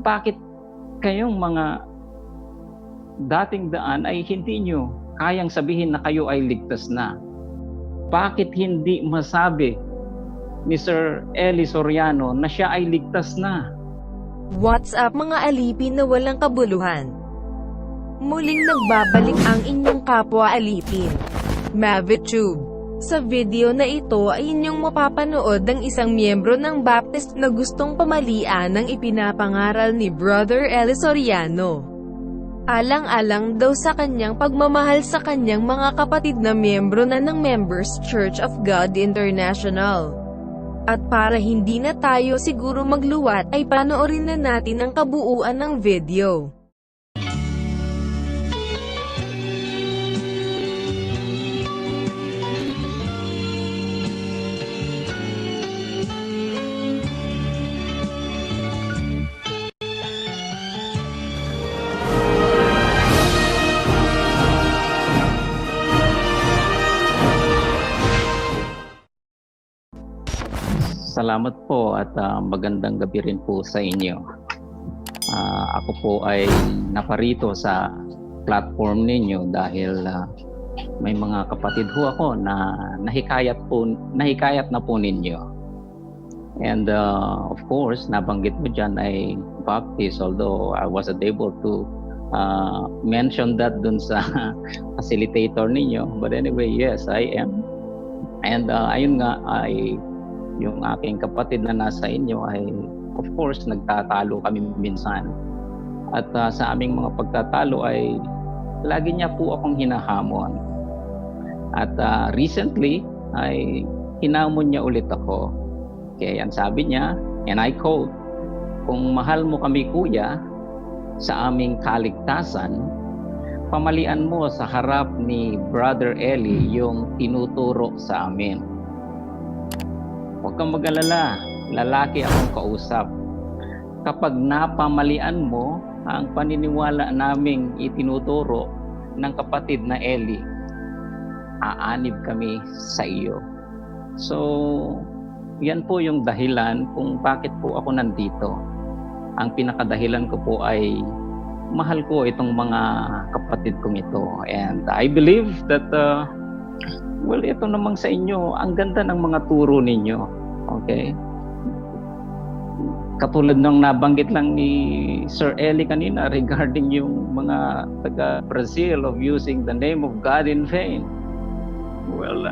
bakit kayong mga dating daan ay hindi nyo kayang sabihin na kayo ay ligtas na? Bakit hindi masabi ni Sir Eli Soriano na siya ay ligtas na? What's up mga alipin na walang kabuluhan? Muling nagbabalik ang inyong kapwa alipin, Mavitube. Sa video na ito ay inyong mapapanood ang isang miyembro ng Baptist na gustong pamalian ng ipinapangaral ni Brother Eli Soriano. Alang-alang daw sa kanyang pagmamahal sa kanyang mga kapatid na miyembro na ng Members Church of God International. At para hindi na tayo siguro magluwat ay panoorin na natin ang kabuuan ng video. Salamat po at magandang gabi rin po sa inyo. Ako po ay naparito sa platform ninyo dahil may mga kapatid ho ako na nahikayat na po ninyo. And of course, nabanggit mo dyan ay Baptist, although I wasn't able to mention that dun sa facilitator ninyo. But anyway, yes, I am. And ayun nga ay yung aking kapatid na nasa inyo ay of course nagtatalo kami minsan. At sa aming mga pagtatalo ay lagi niya po akong hinahamon. At recently ay hinamon niya ulit ako. Kaya ang sabi niya, and I quote, "Kung mahal mo kami kuya sa aming kaligtasan, pamalian mo sa harap ni Brother Eli yung tinuturo sa amin." Huwag kang mag-alala, lalaki akong kausap. Kapag napamalian mo ang paniniwala naming itinuturo ng kapatid na Eli, aanib kami sa iyo. So, yan po yung dahilan kung bakit po ako nandito. Ang pinakadahilan ko po ay mahal ko itong mga kapatid kong ito. And I believe that well, ito namang sa inyo, ang ganda ng mga turo ninyo. Okay? Katulad ng nabanggit lang ni Sir Eli kanina regarding yung mga taga-Brazil of using the name of God in vain. Well,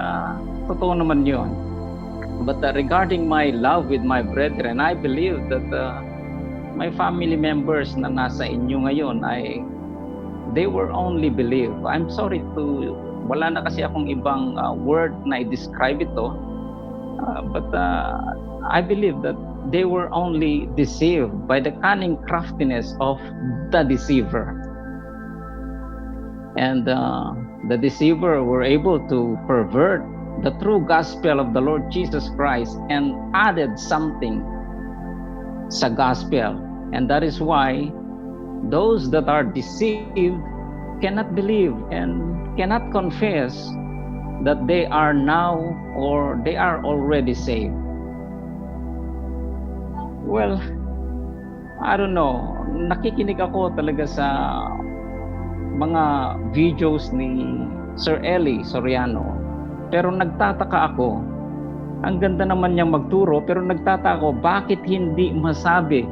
totoo naman yun. But regarding my love with my brethren, I believe that my family members na nasa inyo ngayon ay they were only believe. I'm sorry to wala na kasi akong ibang word na i-describe ito. But I believe that they were only deceived by the cunning craftiness of the deceiver. And the deceiver were able to pervert the true gospel of the Lord Jesus Christ and added something sa gospel. And that is why those that are deceived cannot believe and cannot confess that they are now or they are already saved. Well, I don't know. Nakikinig ako talaga sa mga videos ni Sir Eli Soriano. Pero nagtataka ako. Ang ganda naman niyang magturo, pero nagtataka ako bakit hindi masabi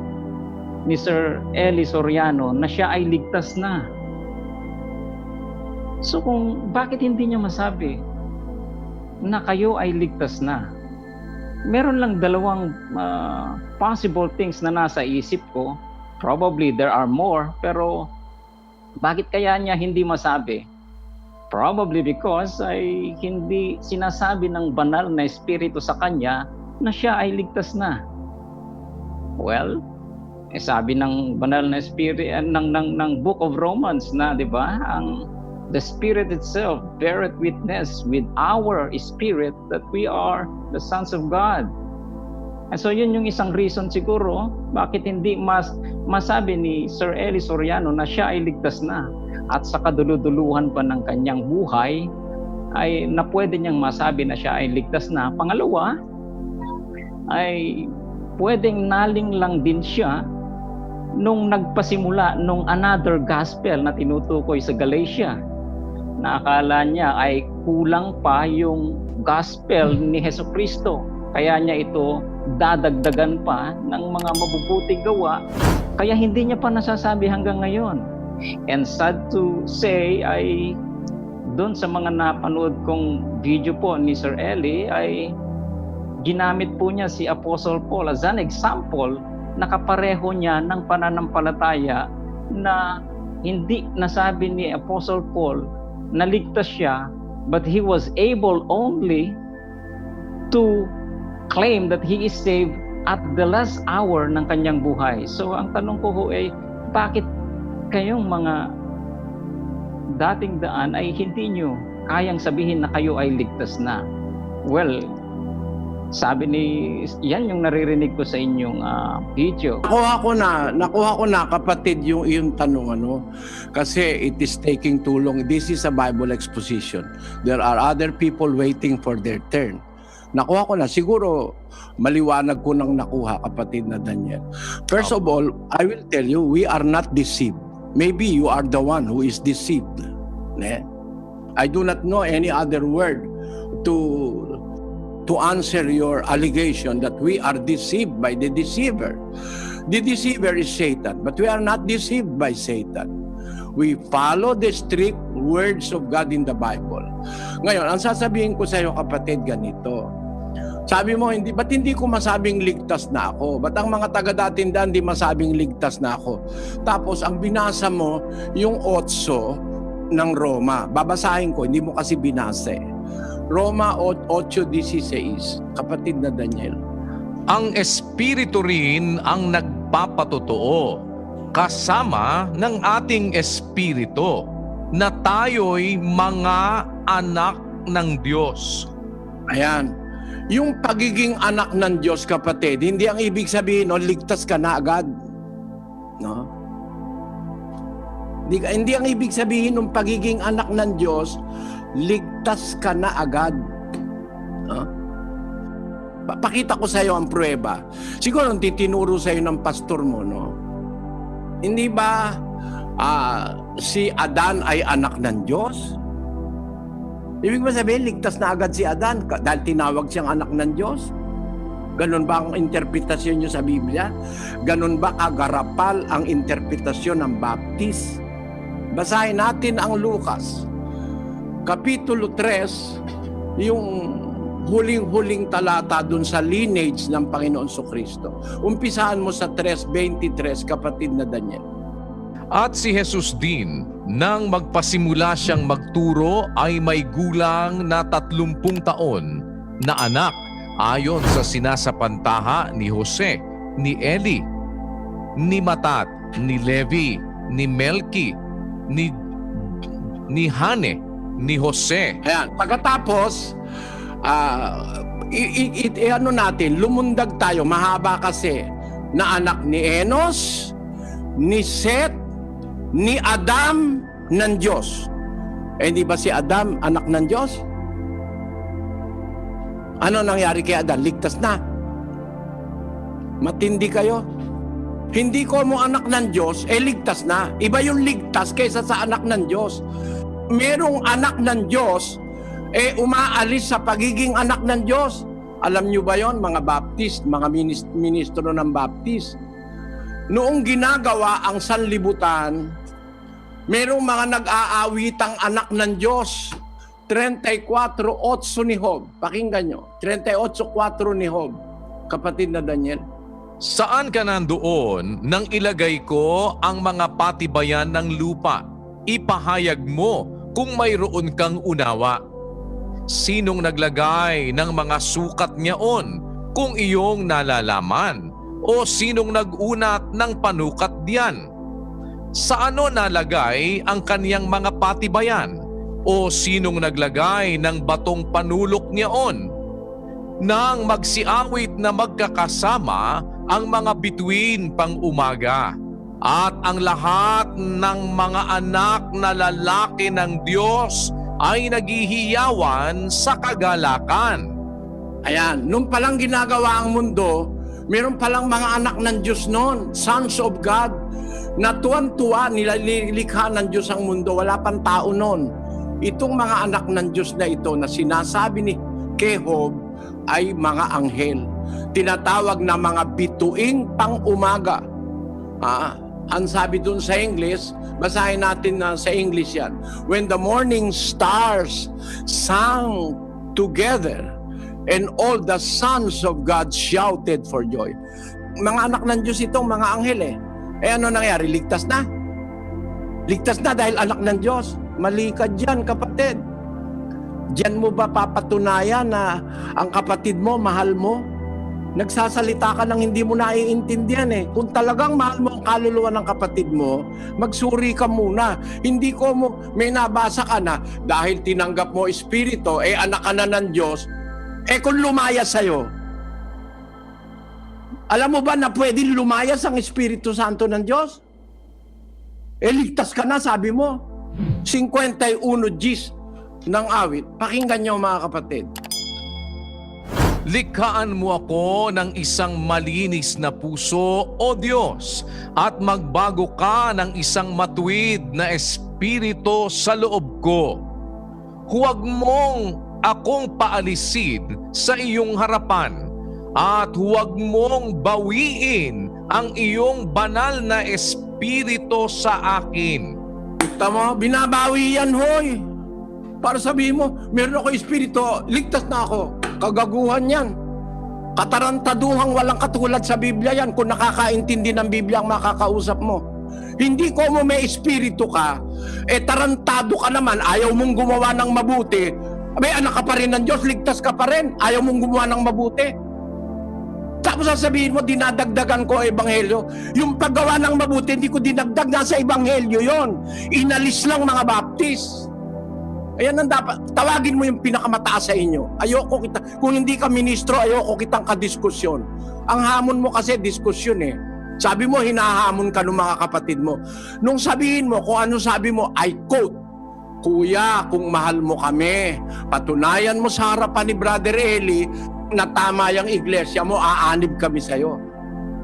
ni Sir Eli Soriano na siya ay ligtas na. So bakit hindi niya masabi na kayo ay ligtas na? Meron lang dalawang possible things na nasa isip ko. Probably there are more, pero bakit kaya niya hindi masabi? Probably because ay hindi sinasabi ng banal na espiritu sa kanya na siya ay ligtas na. Well, sabi ng banal na espiritu ng Book of Romans na, 'di ba? The Spirit itself beareth witness with our spirit that we are the sons of God. And so yun yung isang reason siguro bakit hindi masabi ni Sir Eli Soriano na siya ay ligtas na. At sa kaduluduluhan pa ng kanyang buhay ay na pwede niyang masabi na siya ay ligtas na. Pangalawa ay pwedeng naling lang din siya nung nagpasimula nung another gospel na tinutukoy sa Galatia, na akala niya ay kulang pa yung gospel ni Hesukristo. Kaya niya ito dadagdagan pa ng mga mabubuting gawa. Kaya hindi niya pa nasasabi hanggang ngayon. And sad to say ay doon sa mga napanood kong video po ni Sir Eli ay ginamit po niya si Apostle Paul as an example na kapareho niya ng pananampalataya na hindi nasabi ni Apostle Paul naligtas siya, but he was able only to claim that he is saved at the last hour ng kanyang buhay. So ang tanong ko ho ay, bakit kayong mga dating daan ay hindi nyo kayang sabihin na kayo ay ligtas na? Well, sabi ni, yan yung naririnig ko sa inyong video. Nakuha ko na kapatid yung tanong kasi it is taking too long. This is a Bible exposition. There are other people waiting for their turn. Nakuha ko na, siguro maliwanag ko nang nakuha, kapatid na Daniel. First of all, I will tell you, we are not deceived. Maybe you are the one who is deceived. I do not know any other word to answer your allegation that we are deceived by the deceiver. The deceiver is Satan, but we are not deceived by Satan. We follow the strict words of God in the Bible. Ngayon, ang sasabihin ko sa iyo, kapatid, ganito. Sabi mo, ba't hindi ko masabing ligtas na ako? Ba't ang mga taga-datindahan hindi masabing ligtas na ako? Tapos, ang binasa mo, yung 8 ng Roma. Babasahin ko, hindi mo kasi binasa eh. Roma 8:16, kapatid na Daniel. Ang Espiritu rin ang nagpapatotoo, kasama ng ating Espiritu, na tayo'y mga anak ng Diyos. Ayan. Yung pagiging anak ng Diyos, kapatid, hindi ang ibig sabihin, ligtas ka na agad. No? Hindi ang ibig sabihin ng pagiging anak ng Diyos, ligtas ka na agad. Pakita ko sa iyo ang pruweba. Siguro titinuro sa iyo ng pastor mo, no? Hindi ba si Adan ay anak ng Diyos? Ibig ba sabihin, ligtas na agad si Adan dahil tinawag siyang anak ng Diyos? Ganun ba ang interpretasyon niyo sa Biblia? Ganun ba kagarapal ang interpretasyon ng Baptist? Basahin natin ang Lucas Kapitulo 3, yung huling-huling talata dun sa lineage ng Panginoon Kristo. Umpisahan mo sa 3:23, kapatid na Daniel. At si Jesus din, nang magpasimula siyang magturo, ay may gulang na 30 taon na anak ayon sa sinasapantaha ni Jose, ni Eli, ni Matat, ni Levi, ni Melki, ni Hane, ni Jose. Ayan, pagkatapos, lumundag tayo, mahaba kasi, na anak ni Enos, ni Seth, ni Adam ng Diyos. Di ba si Adam anak ng Diyos? Ano nangyari kay Adam? Ligtas na. Matindi kayo. Hindi ko mo anak ng Diyos, ligtas na. Iba yung ligtas kaysa sa anak ng Diyos. Merong anak ng Diyos, umaalis sa pagiging anak ng Diyos. Alam nyo ba yon, mga Baptist, mga ministro ng Baptist? Noong ginagawa ang sanlibutan, merong mga nag-aawitang anak ng Diyos. 34:8 ni Job. Pakinggan nyo. 38:4 ni Job. Kapatid na Daniel. Saan ka nandoon nang ilagay ko ang mga patibayan ng lupa? Ipahayag mo kung mayroon kang unawa. Sinong naglagay ng mga sukat niyaon kung iyong nalalaman? O sinong nag-unat ng panukat diyan? Sa ano nalagay ang kaniyang mga patibayan? O sinong naglagay ng batong panulok niyaon? Nang magsiawit na magkakasama ang mga bituin pang umaga, at ang lahat ng mga anak na lalaki ng Diyos ay naghihiyawan sa kagalakan. Ayan, nung palang ginagawa ang mundo, Meron palang mga anak ng Diyos noon, sons of God, na tuwan-tuwa, nilikha ng Diyos ang mundo. Wala pang tao noon. Itong mga anak ng Diyos na ito na sinasabi ni Kehov ay mga anghel. Tinatawag na mga bituing pang-umaga. Ang sabi dun sa English, basahin natin na sa English yan. When the morning stars sang together, and all the sons of God shouted for joy. Mga anak ng Diyos itong mga anghel eh. Ano nangyari? Ligtas na? Ligtas na dahil anak ng Diyos. Mali ka dyan, kapatid. Diyan mo ba papatunayan na ang kapatid mo, mahal mo? Nagsasalita ka nang hindi mo naiintindihan eh. Kung talagang mahal mo ang kaluluwa ng kapatid mo, magsuri ka muna. Hindi ko mo, may nabasa ka na, dahil tinanggap mo espiritu, anak ka na ng Diyos, kung lumayas sa'yo, alam mo ba na pwede lumayas ang Espiritu Santo ng Diyos? Ligtas ka na, sabi mo. 51 Gs ng awit. Pakinggan niyo mga kapatid. Likhaan mo ako ng isang malinis na puso, O Diyos, at magbago ka ng isang matuwid na espiritu sa loob ko. Huwag mong akong paalisin sa iyong harapan at huwag mong bawiin ang iyong banal na espiritu sa akin. Tama, binabawi yan, hoy. Para sabihin mo, meron ako espiritu, ligtas na ako. Kagaguhan yan. Katarantaduhang walang katulad sa Biblia yan. Kung nakakaintindi ng Biblia ang makakausap mo. Hindi ko mo may espiritu ka, tarantado ka naman, ayaw mong gumawa ng mabuti. Abay, anak ka pa rin ng Diyos, ligtas ka pa rin, ayaw mong gumawa ng mabuti. Tapos sasabihin mo, dinadagdagan ko ang ebanghelyo. Yung paggawa ng mabuti, hindi ko dinagdag, nasa ebanghelyo yon. Inalis lang mga baptist. Ayan ang dapat, tawagin mo yung pinakamataas sa inyo. Ayoko kita, kung hindi ka ministro, ayoko kitang kadiskusyon. Ang hamon mo kasi diskusyon eh. Sabi mo, hinahamon ka ng mga kapatid mo. Nung sabihin mo, kung ano sabi mo, I quote, Kuya, kung mahal mo kami, patunayan mo sa harapan ni Brother Eli na tama yung iglesia mo, aanib kami sa'yo.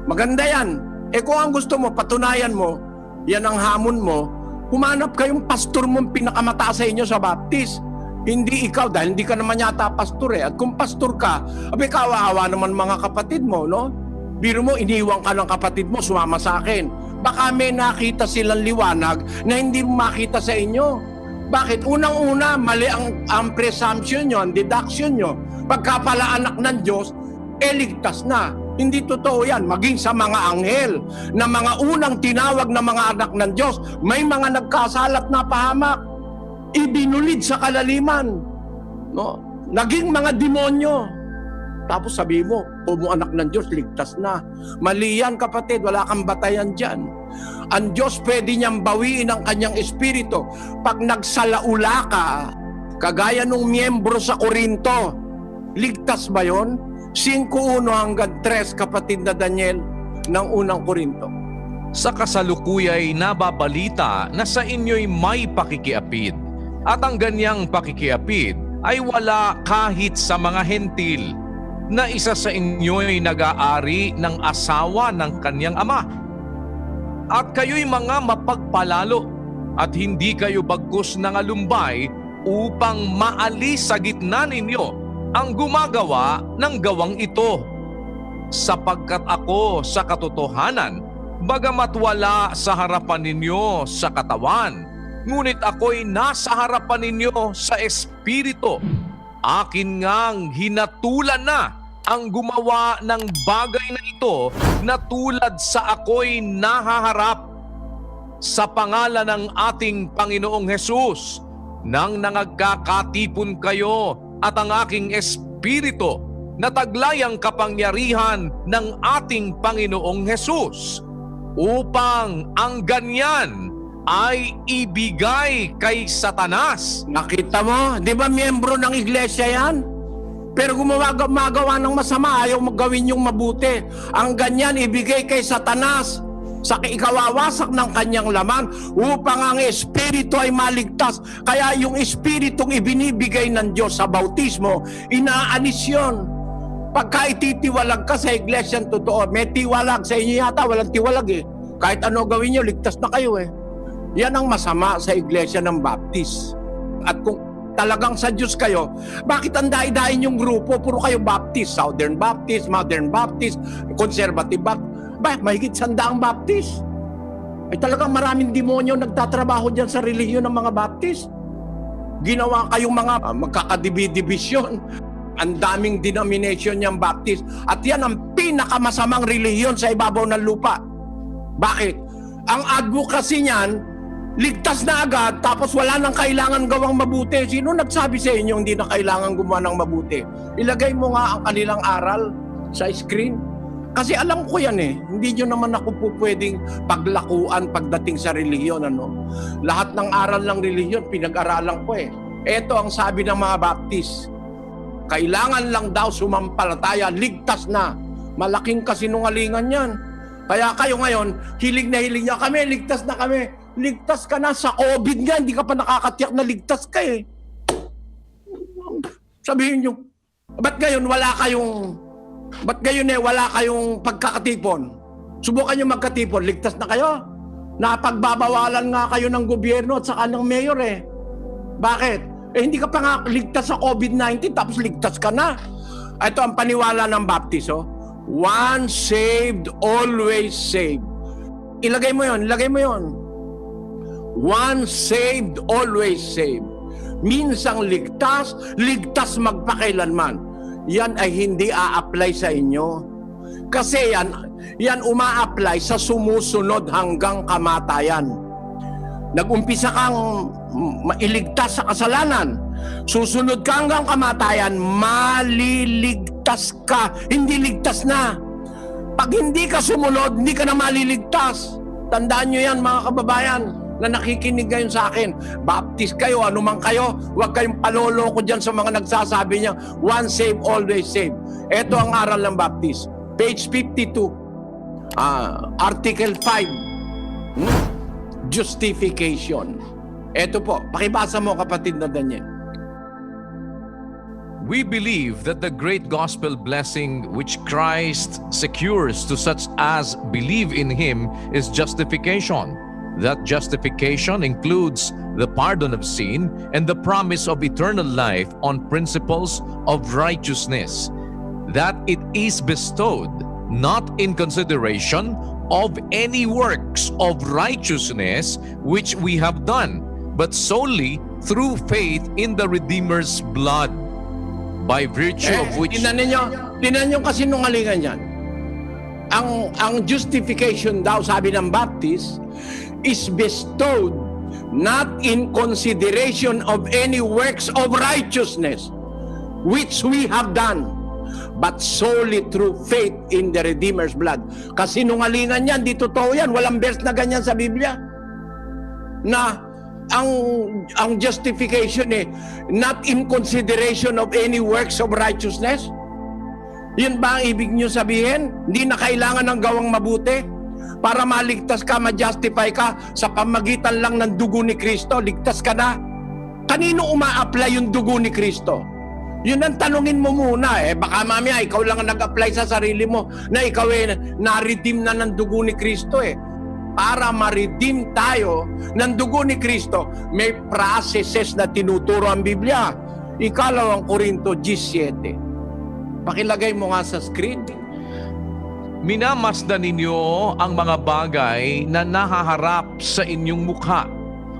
Maganda yan. Kung ang gusto mo, patunayan mo, yan ang hamon mo, humanap kayong pastor mong pinakamataas sa inyo sa Baptist. Hindi ikaw, dahil hindi ka naman yata pastor eh. At kung pastor ka, kawawa naman mga kapatid mo, no? Biro mo, iniwan ka ng kapatid mo, sumama sa akin. Baka may nakita silang liwanag na hindi mo makita sa inyo. Bakit? Unang-una, mali ang presumption nyo, ang deduction nyo. Pagka pala anak ng Diyos, ligtas na. Hindi totoo yan. Maging sa mga anghel, na mga unang tinawag na mga anak ng Diyos, may mga nagkasalat na pahamak. Ibinulid sa kalaliman. No? Naging mga demonyo. Tapos sabi mo, anak ng Diyos, ligtas na. Mali yan, kapatid. Wala kang batayan dyan. Ang Diyos pwede niyang bawiin ang kanyang espiritu. Pag nagsalaula ka, kagaya nung miyembro sa Korinto, ligtas ba yun? 5:1 hanggang 3, kapatid na Daniel, ng unang Korinto. Sa kasalukuyay nababalita na sa inyo'y may pakikiapid, at ang ganyang pakikiapid ay wala kahit sa mga hentil, na isa sa inyo'y nag-aari ng asawa ng kanyang ama. At kayo'y mga mapagpalalo, at hindi kayo bagkus ng alumbay upang maalis sa gitna ninyo ang gumagawa ng gawang ito. Sapagkat ako sa katotohanan, bagamat wala sa harapan ninyo sa katawan, ngunit ako'y nasa harapan ninyo sa espiritu. Akin ngang hinatulan na ang gumawa ng bagay na ito na tulad sa ako'y nahaharap sa pangalan ng ating Panginoong Hesus, nang nangagkakatipon kayo at ang aking espiritu na taglay ang kapangyarihan ng ating Panginoong Hesus, upang ang ganyan ay ibigay kay Satanas. Nakita mo? Di ba miyembro ng iglesia yan? Pero gumagawa ng masama, ayaw magawin yung mabuti. Ang ganyan ibigay kay Satanas sa ikawawasak ng kanyang laman upang ang espiritu ay maligtas. Kaya yung espiritong ibinibigay ng Diyos sa bautismo, inaalis yun. Pagka ititiwalag ka sa iglesyang totoo, may tiwalag. Sa inyo yata, walang tiwalag eh. Kahit ano gawin nyo, ligtas na kayo eh. Yan ang masama sa iglesia ng Baptist. At kung talagang sa Diyos kayo, bakit ang dai-dain yung grupo? Puro kayo Baptist, Southern Baptist, Modern Baptist, Conservative Baptist. Mahigit 100 Baptist. Ay talagang maraming demonyo nagtatrabaho dyan sa relihiyon ng mga Baptist. Ginawa kayong mga magkakadibidibisyon. Ang daming denomination niyang Baptist. At yan ang pinakamasamang relihiyon sa ibabaw ng lupa. Bakit? Ang advocacy niyan, ligtas na agad, tapos wala nang kailangan gawang mabuti. Sino nagsabi sa inyo hindi na kailangan gumawa ng mabuti? Ilagay mo nga ang kanilang aral sa screen. Kasi alam ko yan eh. Hindi nyo naman ako po pwedeng paglakuan pagdating sa relihiyon. Ano? Lahat ng aral ng relihiyon, pinag-aralan ko eh. Ito ang sabi ng mga Baptist. Kailangan lang daw sumampalataya, ligtas na. Malaking kasinungalingan yan. Kaya kayo ngayon, hilig na hilig niya kami, ligtas na kami. Ligtas ka na sa COVID nga, hindi ka pa nakakatiyak na ligtas ka eh. Sabihin nyo, ba't ngayon wala kayong pagkakatipon? Subukan nyo magkatipon, ligtas na kayo. Napagbabawalan nga kayo ng gobyerno at saka ng mayor eh. Bakit? Hindi ka pa nga ligtas sa COVID-19 tapos ligtas ka na. Ito ang paniwala ng Baptist. Oh. Once saved, always saved. Ilagay mo yon. Once saved, always saved. Minsang ligtas, ligtas magpakailanman. Yan ay hindi a-apply sa inyo. Kasi yan uma-apply sa sumusunod hanggang kamatayan. Nag-umpisa kang mailigtas sa kasalanan. Susunod ka hanggang kamatayan, maliligtas ka. Hindi ligtas na. Pag hindi ka sumunod, hindi ka na maliligtas. Tandaan nyo yan mga kababayan na nakikinig ngayon sa akin. Baptist kayo, anumang kayo, huwag kayong paloloko dyan sa mga nagsasabi niya, once saved, always saved. Ito ang aral ng Baptist. Page 52, Article 5. Justification. Ito po, pakibasa mo kapatid na Daniel. We believe that the great gospel blessing which Christ secures to such as believe in Him is justification. That justification includes the pardon of sin and the promise of eternal life on principles of righteousness. That it is bestowed not in consideration of any works of righteousness which we have done, but solely through faith in the Redeemer's blood, by virtue of which... Tinan nyo kasi nungalingan yan. Ang justification daw, sabi ng Baptist, is bestowed not in consideration of any works of righteousness which we have done, but solely through faith in the Redeemer's blood. Kasi nungalingan yan, di totoo yan. Walang verse na ganyan sa Biblia. Na ang justification not in consideration of any works of righteousness. Yun ba ang ibig nyo sabihin? Hindi na kailangan ng gawang mabuti para maligtas ka, ma-justify ka sa pamagitan lang ng dugo ni Kristo, ligtas ka na. Kanino uma-apply yung dugo ni Kristo? Yun ang tanungin mo muna baka mamaya ikaw lang ang nag-apply sa sarili mo na ikaw na-redeem na ng dugo ni Kristo Para ma-redeem tayo ng dugo ni Kristo, may processes na tinuturo ang Biblia. Ikalawang Korinto 17. Pakilagay mo nga sa screen. Minamasdan ninyo ang mga bagay na nahaharap sa inyong mukha.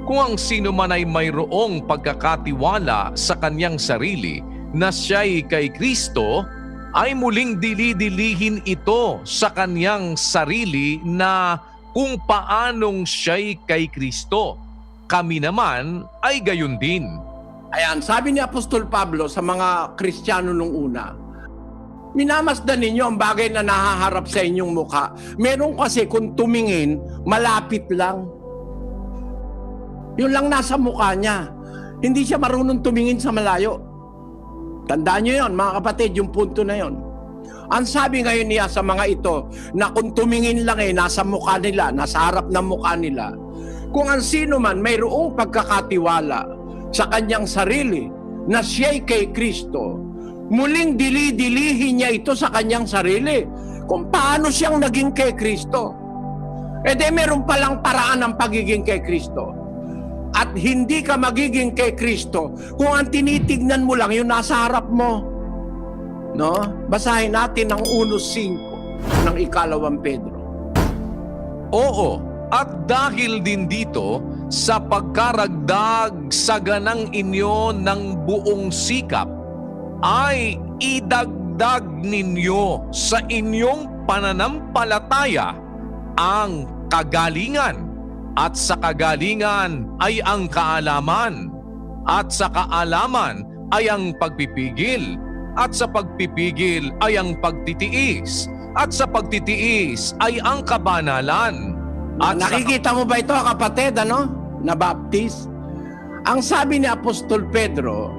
Kung ang sino man ay mayroong pagkakatiwala sa kanyang sarili na siya'y kay Kristo, ay muling dili-dilihin ito sa kanyang sarili na kung paanong siya'y kay Kristo. Kami naman ay gayon din. Ayan, sabi ni Apostol Pablo sa mga Kristiyano nung una, minamasdan ninyo ang bagay na nahaharap sa inyong mukha. Meron kasi kung tumingin, malapit lang. Yun lang nasa mukha niya. Hindi siya marunong tumingin sa malayo. Tandaan nyo yun, mga kapatid, yung punto na yun. Ang sabi ngayon niya sa mga ito, na kung tumingin lang nasa mukha nila, nasa harap ng mukha nila, kung ang sino man mayroong pagkakatiwala sa kanyang sarili na siya'y kay Kristo, muling dili-dilihin niya ito sa kanyang sarili. Kung paano siyang naging kay Kristo. E di meron palang paraan ng pagiging kay Kristo. At hindi ka magiging kay Kristo kung ang tinitignan mo lang yung nasa harap mo. No? Basahin natin ang 1:5 ng ikalawang Pedro. Oo, at dahil din dito, sa pagkaragdag sa ganang inyo ng buong sikap, ay idagdag ninyo sa inyong pananampalataya ang kagalingan, at sa kagalingan ay ang kaalaman, at sa kaalaman ay ang pagpipigil, at sa pagpipigil ay ang pagtitiis, at sa pagtitiis ay ang kabanalan. At Nakikita mo ba ito, kapatid, na baptist? Ang sabi ni Apostol Pedro,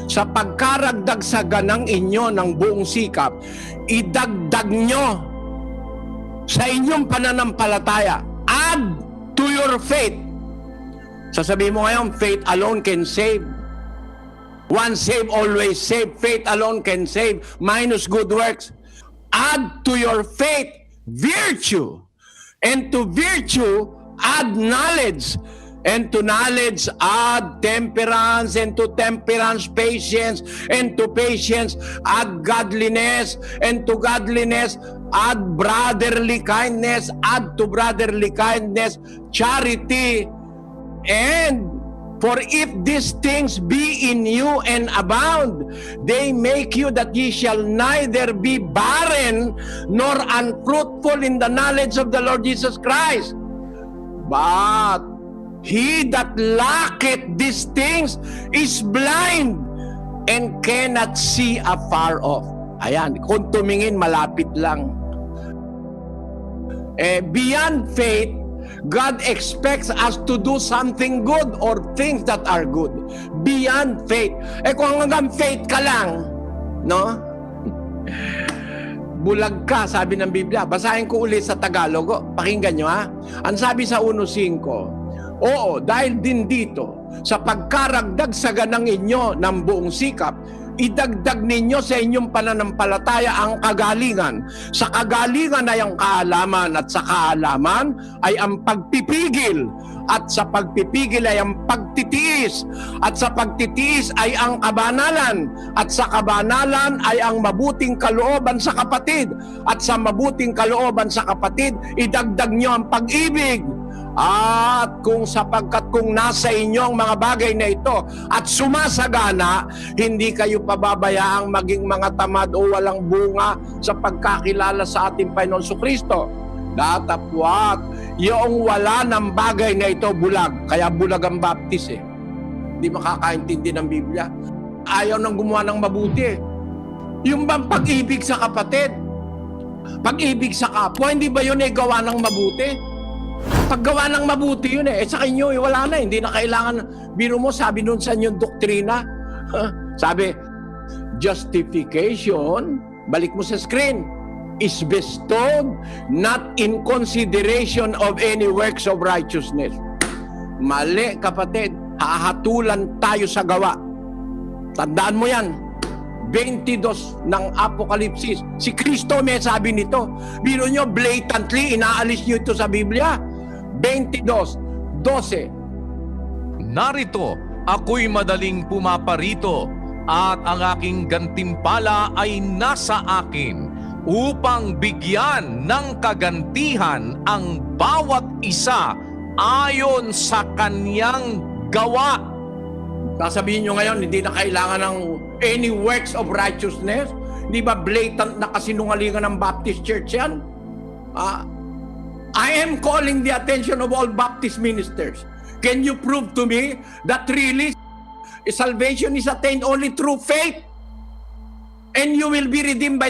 sa pagkaragdag sa ganang inyo ng buong sikap, idagdag nyo sa inyong pananampalataya. Add to your faith. Sasabihin mo ngayon, faith alone can save. Once saved, always saved. Faith alone can save. Minus good works. Add to your faith virtue. And to virtue, add knowledge. And to knowledge, add temperance. And to temperance, patience. And to patience, add godliness. And to godliness, add brotherly kindness. Add to brotherly kindness, charity. And for if these things be in you and abound, they make you that ye shall neither be barren nor unfruitful in the knowledge of the Lord Jesus Christ. But he that lacketh these things is blind and cannot see afar off. Ayan, kung tumingin, malapit lang. Beyond faith, God expects us to do something good or things that are good. Beyond faith. Kung hanggang faith ka lang, no? Bulag ka, sabi ng Biblia. Basahin ko ulit sa Tagalog. Pakinggan nyo, ha? Ang sabi sa 1:5, oo, dahil din dito, sa pagkaragdag sa ganang inyo ng buong sikap, idagdag ninyo sa inyong pananampalataya ang kagalingan. Sa kagalingan ay ang kaalaman, at sa kaalaman ay ang pagpipigil, at sa pagpipigil ay ang pagtitiis, at sa pagtitiis ay ang kabanalan, at sa kabanalan ay ang mabuting kalooban sa kapatid, at sa mabuting kalooban sa kapatid, idagdag nyo ang pag-ibig. At sapagkat kung nasa inyo ang mga bagay na ito at sumasagana, hindi kayo pababayaang maging mga tamad o walang bunga sa pagkakilala sa ating Panginoon Kristo. Datapwat, yung wala ng bagay na ito bulag. Kaya bulag ang baptist eh. Hindi makakaintindi ng Biblia. Ayaw nang gumawa ng mabuti. Yung bang pag-ibig sa kapatid, pag-ibig sa kapwa, hindi ba yun gawa ng mabuti? Paggawa ng mabuti yun eh. Sa inyo, wala na. Hindi na kailangan. Biro mo, sabi nun sa inyong doktrina. Sabi, justification, balik mo sa screen, is bestowed not in consideration of any works of righteousness. Mali, kapatid. Hahatulan tayo sa gawa. Tandaan mo yan. 22 ng Apokalipsis. Si Kristo may sabi nito. Biro nyo, blatantly, inaalis nyo ito sa Biblia. 22:12. narito, ako'y madaling pumaparito, at ang aking gantimpala ay nasa akin, upang bigyan ng kagantihan ang bawat isa ayon sa kanyang gawa. Sasabihin nyo ngayon, hindi na kailangan ng any works of righteousness? Di ba blatant na kasinungalingan ng Baptist Church yan? I am calling the attention of all Baptist ministers. Can you prove to me that really salvation is attained only through faith? And you will be redeemed by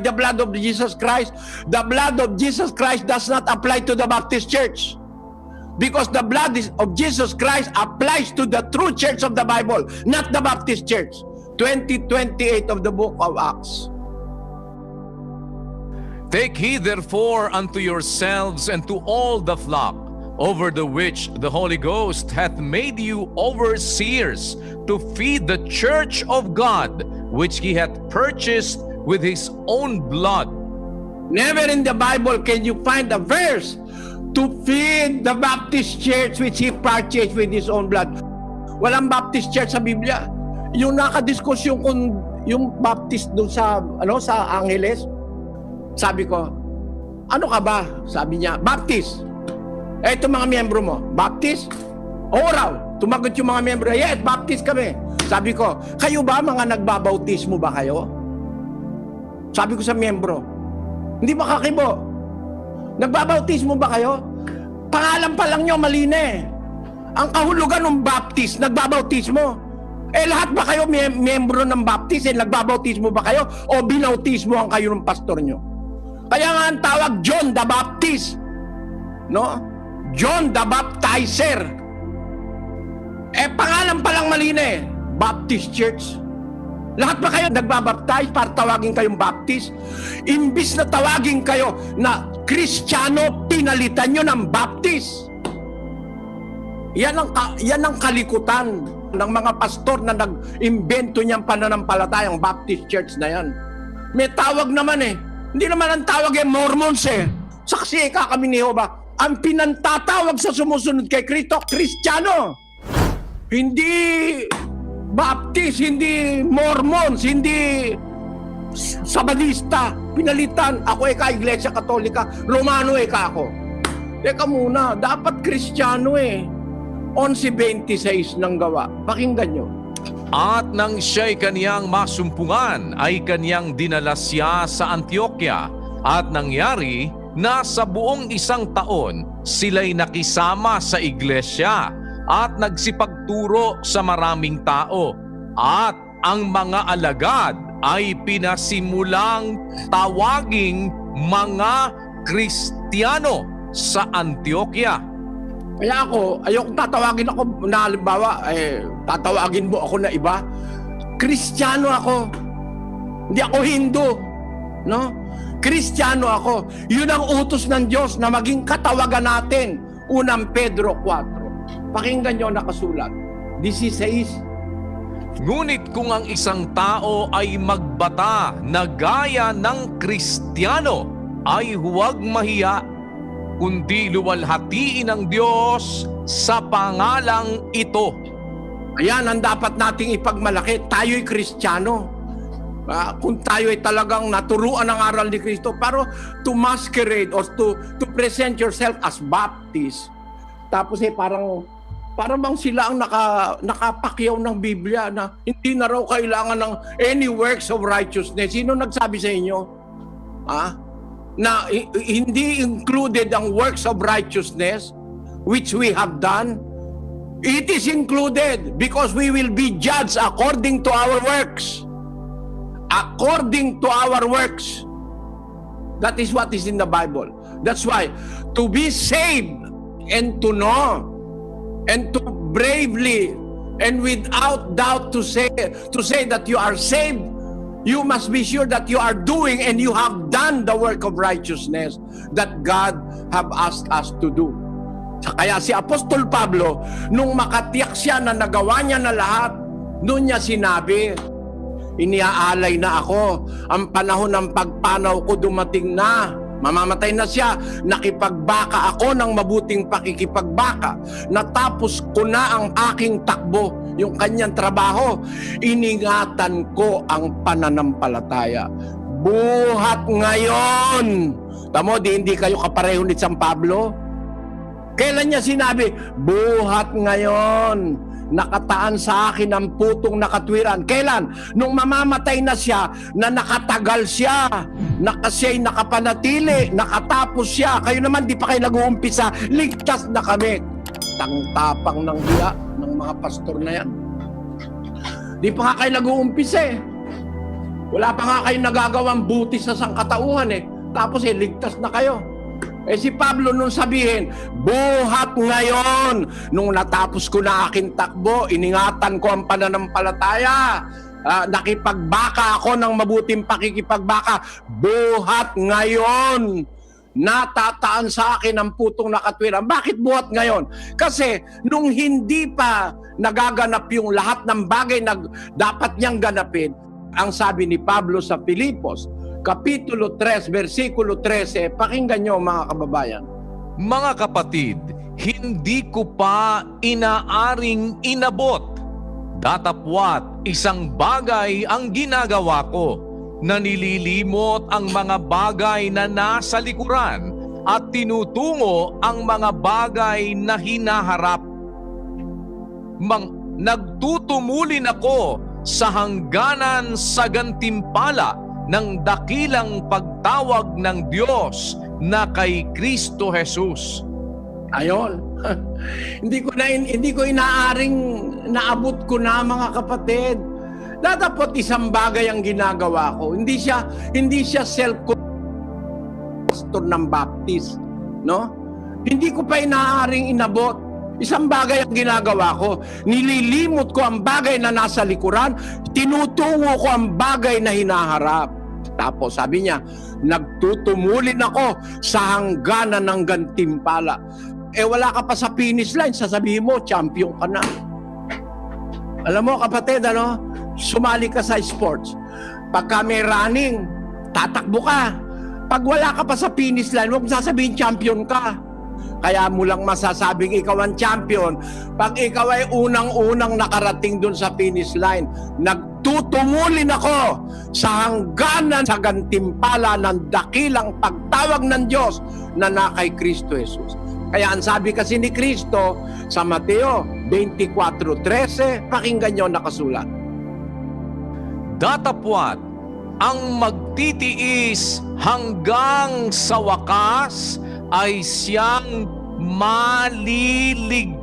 the blood of Jesus Christ. The blood of Jesus Christ does not apply to the Baptist Church. Because the blood of Jesus Christ applies to the true church of the Bible, not the Baptist Church. 20:28 of the book of Acts. Take heed therefore unto yourselves and to all the flock, over the which the Holy Ghost hath made you overseers, to feed the church of God, which he hath purchased with his own blood. Never in the Bible can you find a verse to feed the Baptist church which he purchased with his own blood. Walang Baptist church sa Biblia. Yung nakadiskusyon kung yung Baptist doon sa sa Angeles, sabi ko, ano ka ba? Sabi niya, Baptist. Ito mga miyembro mo, Baptist? Oo raw. Tumagot yung mga miyembro, yes, Baptist kami. Sabi ko, kayo ba mga nagbabautismo ba kayo? Sabi ko sa miyembro, hindi ba kakibo? Nagbabautismo ba kayo? Pangalan pa lang nyo, mali na eh. Ang kahulugan ng Baptist, nagbabautismo. Eh lahat ba kayo miyembro ng Baptist? Eh nagbabautismo ba kayo? O binautismo ang kayo ng pastor nyo? Kaya nga ang tawag John the Baptist. No? John the Baptizer. Eh pangalan pa lang mali na eh. Baptist Church. Lahat ba kayo nagbabaptize para tawagin kayong Baptist? Imbis na tawagin kayo na Kristiyano, pinalitan nyo ng Baptist. Yan ang kalikutan ng mga pastor na nag-imbento niyang pananampalatayang Baptist Church na yan. May tawag naman eh. Hindi naman ang tawag eh Mormons eh. Saksi ka kami ni Jehovah. Ang pinantatawag sa sumusunod kay Kristo, Kristiyano. Hindi Baptist, hindi Mormons, hindi Sabadista. Pinalitan. Ako ka Iglesia Katolika, Romano ka ako. Teka muna, dapat Kristiyano eh. 11:26 ng gawa. Pakinggan nyo. At nang siya'y kaniyang masumpungan, ay kaniyang dinala siya sa Antioquia. At nangyari na sa buong 1 taon, sila'y nakisama sa iglesia at nagsipagturo sa maraming tao. At ang mga alagad ay pinasimulang tawaging mga Kristiyano sa Antioquia. Kaya ako, ayokong tatawagin ako na halimbawa, tatawagin mo ako na iba. Kristiyano ako. Hindi ako Hindu. No? Kristiyano ako. Yun ang utos ng Diyos na maging katawagan natin. 1 Pedro 4. Pakinggan nyo nakasulat. 16. Ngunit kung ang isang tao ay magbata na gaya ng Kristiyano, ay huwag mahiya, kundi luwalhatiin ng Diyos sa pangalang ito. Ayan ang dapat nating ipagmalaki. Tayo'y Kristiyano. Kung tayo ay talagang naturuan ng aral ni Kristo, pero to masquerade or to present yourself as Baptist, tapos parang bang sila ang nakapakyaw ng Biblia na hindi na raw kailangan ng any works of righteousness. Sino nagsabi sa inyo? Na hindi included ang works of righteousness which we have done? It is included because we will be judged according to our works. According to our works. That is what is in the Bible. That's why to be saved and to know and to bravely and without doubt to say that you are saved, you must be sure that you are doing and you have done the work of righteousness that God have asked us to do. Kaya si Apostol Pablo, nung makatiyak siya na nagawa niya na lahat, noon niya sinabi, iniaalay na ako, ang panahon ng pagpanaw ko dumating na. Mamamatay na siya. Nakipagbaka ako ng mabuting pakikipagbaka. Natapos ko na ang aking takbo, yung kanyang trabaho. Iningatan ko ang pananampalataya. Buhat ngayon. Tamo, hindi kayo kapareho ni San Pablo? Kailan niya sinabi, buhat ngayon. Nakataan sa akin ang putong nakatwiran. Kailan? Nung mamamatay na siya, na nakatagal siya, siya'y nakapanatili, nakatapos siya. Kayo naman, di pa kayo nag-uumpisa, ligtas na kami. Tangtapang ng hiya ng mga pastor na yan. Di pa nga kayo nag-uumpisa eh. Wala pa nga kayo nagagawang buti sa sangkatauhan eh. Tapos ligtas na kayo. Si Pablo nung sabihin, buhat ngayon. Nung natapos ko na aking takbo, iningatan ko ang pananampalataya. Nakipagbaka ako ng mabuting pakikipagbaka. Buhat ngayon. Natataan sa akin ang putong nakatwiran. Bakit buhat ngayon? Kasi nung hindi pa nagaganap yung lahat ng bagay na dapat niyang ganapin, Ang sabi ni Pablo sa Filipos, Kapitulo 3, versikulo 13, pakinggan nyo mga kababayan. Mga kapatid, hindi ko pa inaaring inabot. Datapwat, isang bagay ang ginagawa ko, na nililimot ang mga bagay na nasa likuran at tinutungo ang mga bagay na hinaharap. Nagtutumulin ako sa hangganan sa gantimpala ng dakilang pagtawag ng Diyos na kay Kristo Jesus. Ayon. hindi ko inaaring naabot ko na mga kapatid. Dapat isang bagay ang ginagawa ko. Hindi siya pastor ng Baptist, no? Hindi ko pa inaaring inabot. Isang bagay ang ginagawa ko. Nililimot ko ang bagay na nasa likuran, tinutungo ko ang bagay na hinaharap. Tapos sabi niya, nagtutumulin ako sa hangganan ng gantimpala. Wala ka pa sa finish line, sasabihin mo, champion ka na. Alam mo kapatid, sumali ka sa sports. Pagka may running, tatakbo ka. Pag wala ka pa sa finish line, huwag mo sasabihin champion ka. Kaya mo lang masasabing ikaw ang champion pag ikaw ay unang-unang nakarating dun sa finish line. Nagtutumulin ako sa hangganan sa gantimpala ng dakilang pagtawag ng Diyos na kay Kristo Jesus. Kaya ang sabi kasi ni Kristo sa Mateo 24:13, pakinggan nyo nakasulat. Datapwat, ang magtitiis hanggang sa wakas ay siyang maliligtas.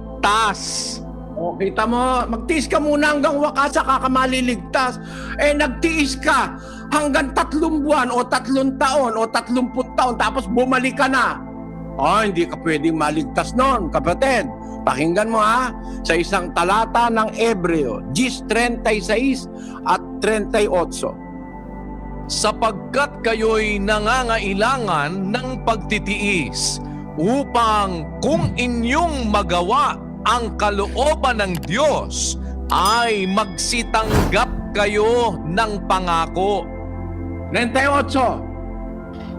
O, kita mo, magtiis ka muna hanggang wakas, saka ka maliligtas. Nagtiis ka hanggang 3 buwan o 3 taon o 30 taon, tapos bumalik ka na. Hindi ka pwedeng maligtas noon, kapatid. Pakinggan mo sa isang talata ng Hebreo, 10:36 at 38. Sapagkat kayo'y nangangailangan ng pagtitiis upang kung inyong magawa ang kalooban ng Diyos ay magsitanggap kayo ng pangako. 38.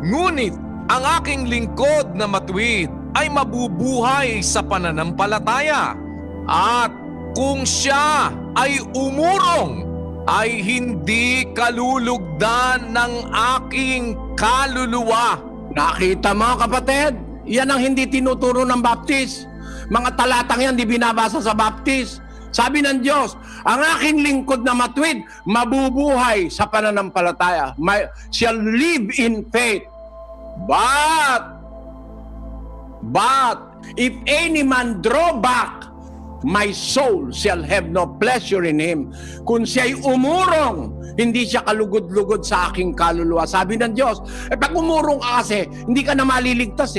Ngunit ang aking lingkod na matuwid ay mabubuhay sa pananampalataya, at kung siya ay umurong ay hindi kalulugdan ng aking kaluluwa. Nakita mo kapatid? Yan ang hindi tinuturo ng Baptist. Mga talatang yan di binabasa sa Baptist. Sabi ng Diyos, ang aking lingkod na matuwid, mabubuhay sa pananampalataya. Shall live in faith. But if any man draw back, my soul shall have no pleasure in him. Kung siya'y umurong, hindi siya kalugod-lugod sa aking kaluluwa. Sabi ng Diyos, pag umurong ka kasi, hindi ka na maliligtas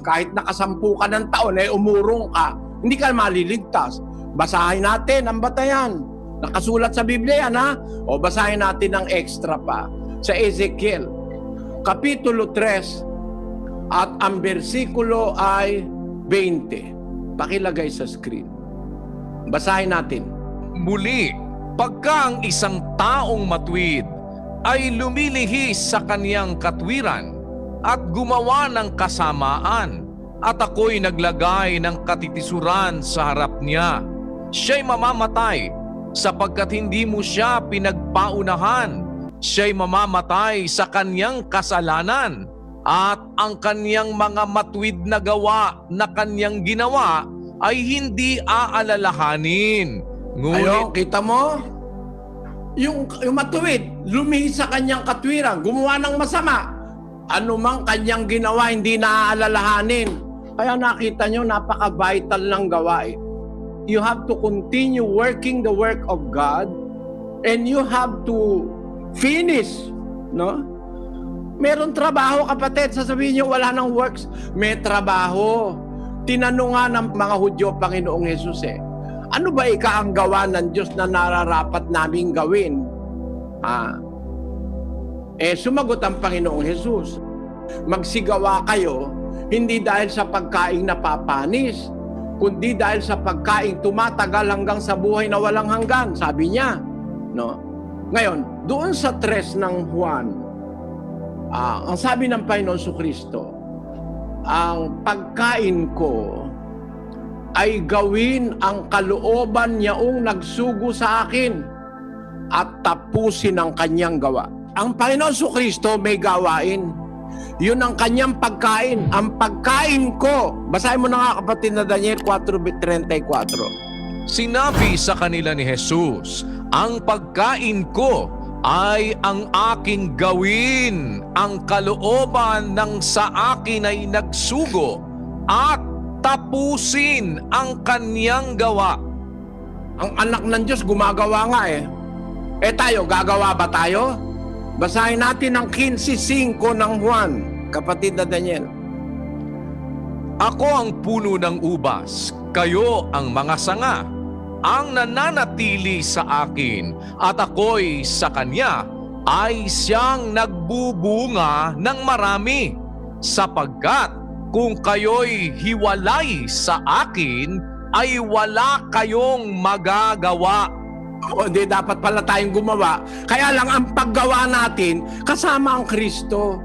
Kahit nakasampu ka ng taon, umurong ka, hindi ka maliligtas. Basahin natin ang batayan. Nakasulat sa Biblia yan, O basahin natin ng extra pa. Sa Ezekiel, Kapitulo 3, at ang bersikulo ay 20. Pakilagay sa screen. Basahin natin. Muli, pagka ang isang taong matuwid ay lumilihis sa kaniyang katwiran at gumawa ng kasamaan, at ako'y naglagay ng katitisuran sa harap niya, siya'y mamamatay sapagkat hindi mo siya pinagpaunahan. Siya'y mamamatay sa kaniyang kasalanan, at ang kaniyang mga matuwid na gawa na kaniyang ginawa ay hindi aalalahanin. Ayun, kita mo? Yung matuwid, lumihis sa kanyang katwiran, gumawa ng masama. Ano mang kanyang ginawa, hindi naaalalahanin. Kaya nakita nyo, napaka-vital ng gawain. You have to continue working the work of God, and you have to finish, no? Meron trabaho, kapatid. Sasabihin nyo, wala nang works. May trabaho. Tinanong nga ng mga Hudyo, Panginoong Jesus ano ba ang gawa ng Diyos na nararapat naming gawin? Sumagot ang Panginoong Jesus, magsigawa kayo, hindi dahil sa pagkaing napapanis, kundi dahil sa pagkaing tumatagal hanggang sa buhay na walang hanggan. Sabi niya, no? Ngayon, doon sa 3 ng Juan, ang sabi ng Panginoon Jesucristo, ang pagkain ko ay gawin ang kalooban niyaong nagsugo sa akin at tapusin ang kanyang gawa. Ang Panginoon Jesucristo may gawain. Yun ang kanyang pagkain. Ang pagkain ko, basahin mo na nga kapatid na Daniel 4:34. Sinabi sa kanila ni Jesus, ang pagkain ko ay ang aking gawin, ang kalooban ng sa akin ay nagsugo at tapusin ang kanyang gawa. Ang anak ng Diyos gumagawa nga eh. Tayo, gagawa ba tayo? Basahin natin ang 15:5 ng Juan, kapatid na Daniel. Ako ang puno ng ubas, kayo ang mga sanga. Ang nananatili sa akin at ako'y sa kanya ay siyang nagbubunga ng marami, sapagkat kung kayo'y hiwalay sa akin ay wala kayong magagawa. O di dapat pala tayong gumawa. Kaya lang ang paggawa natin kasama ang Kristo.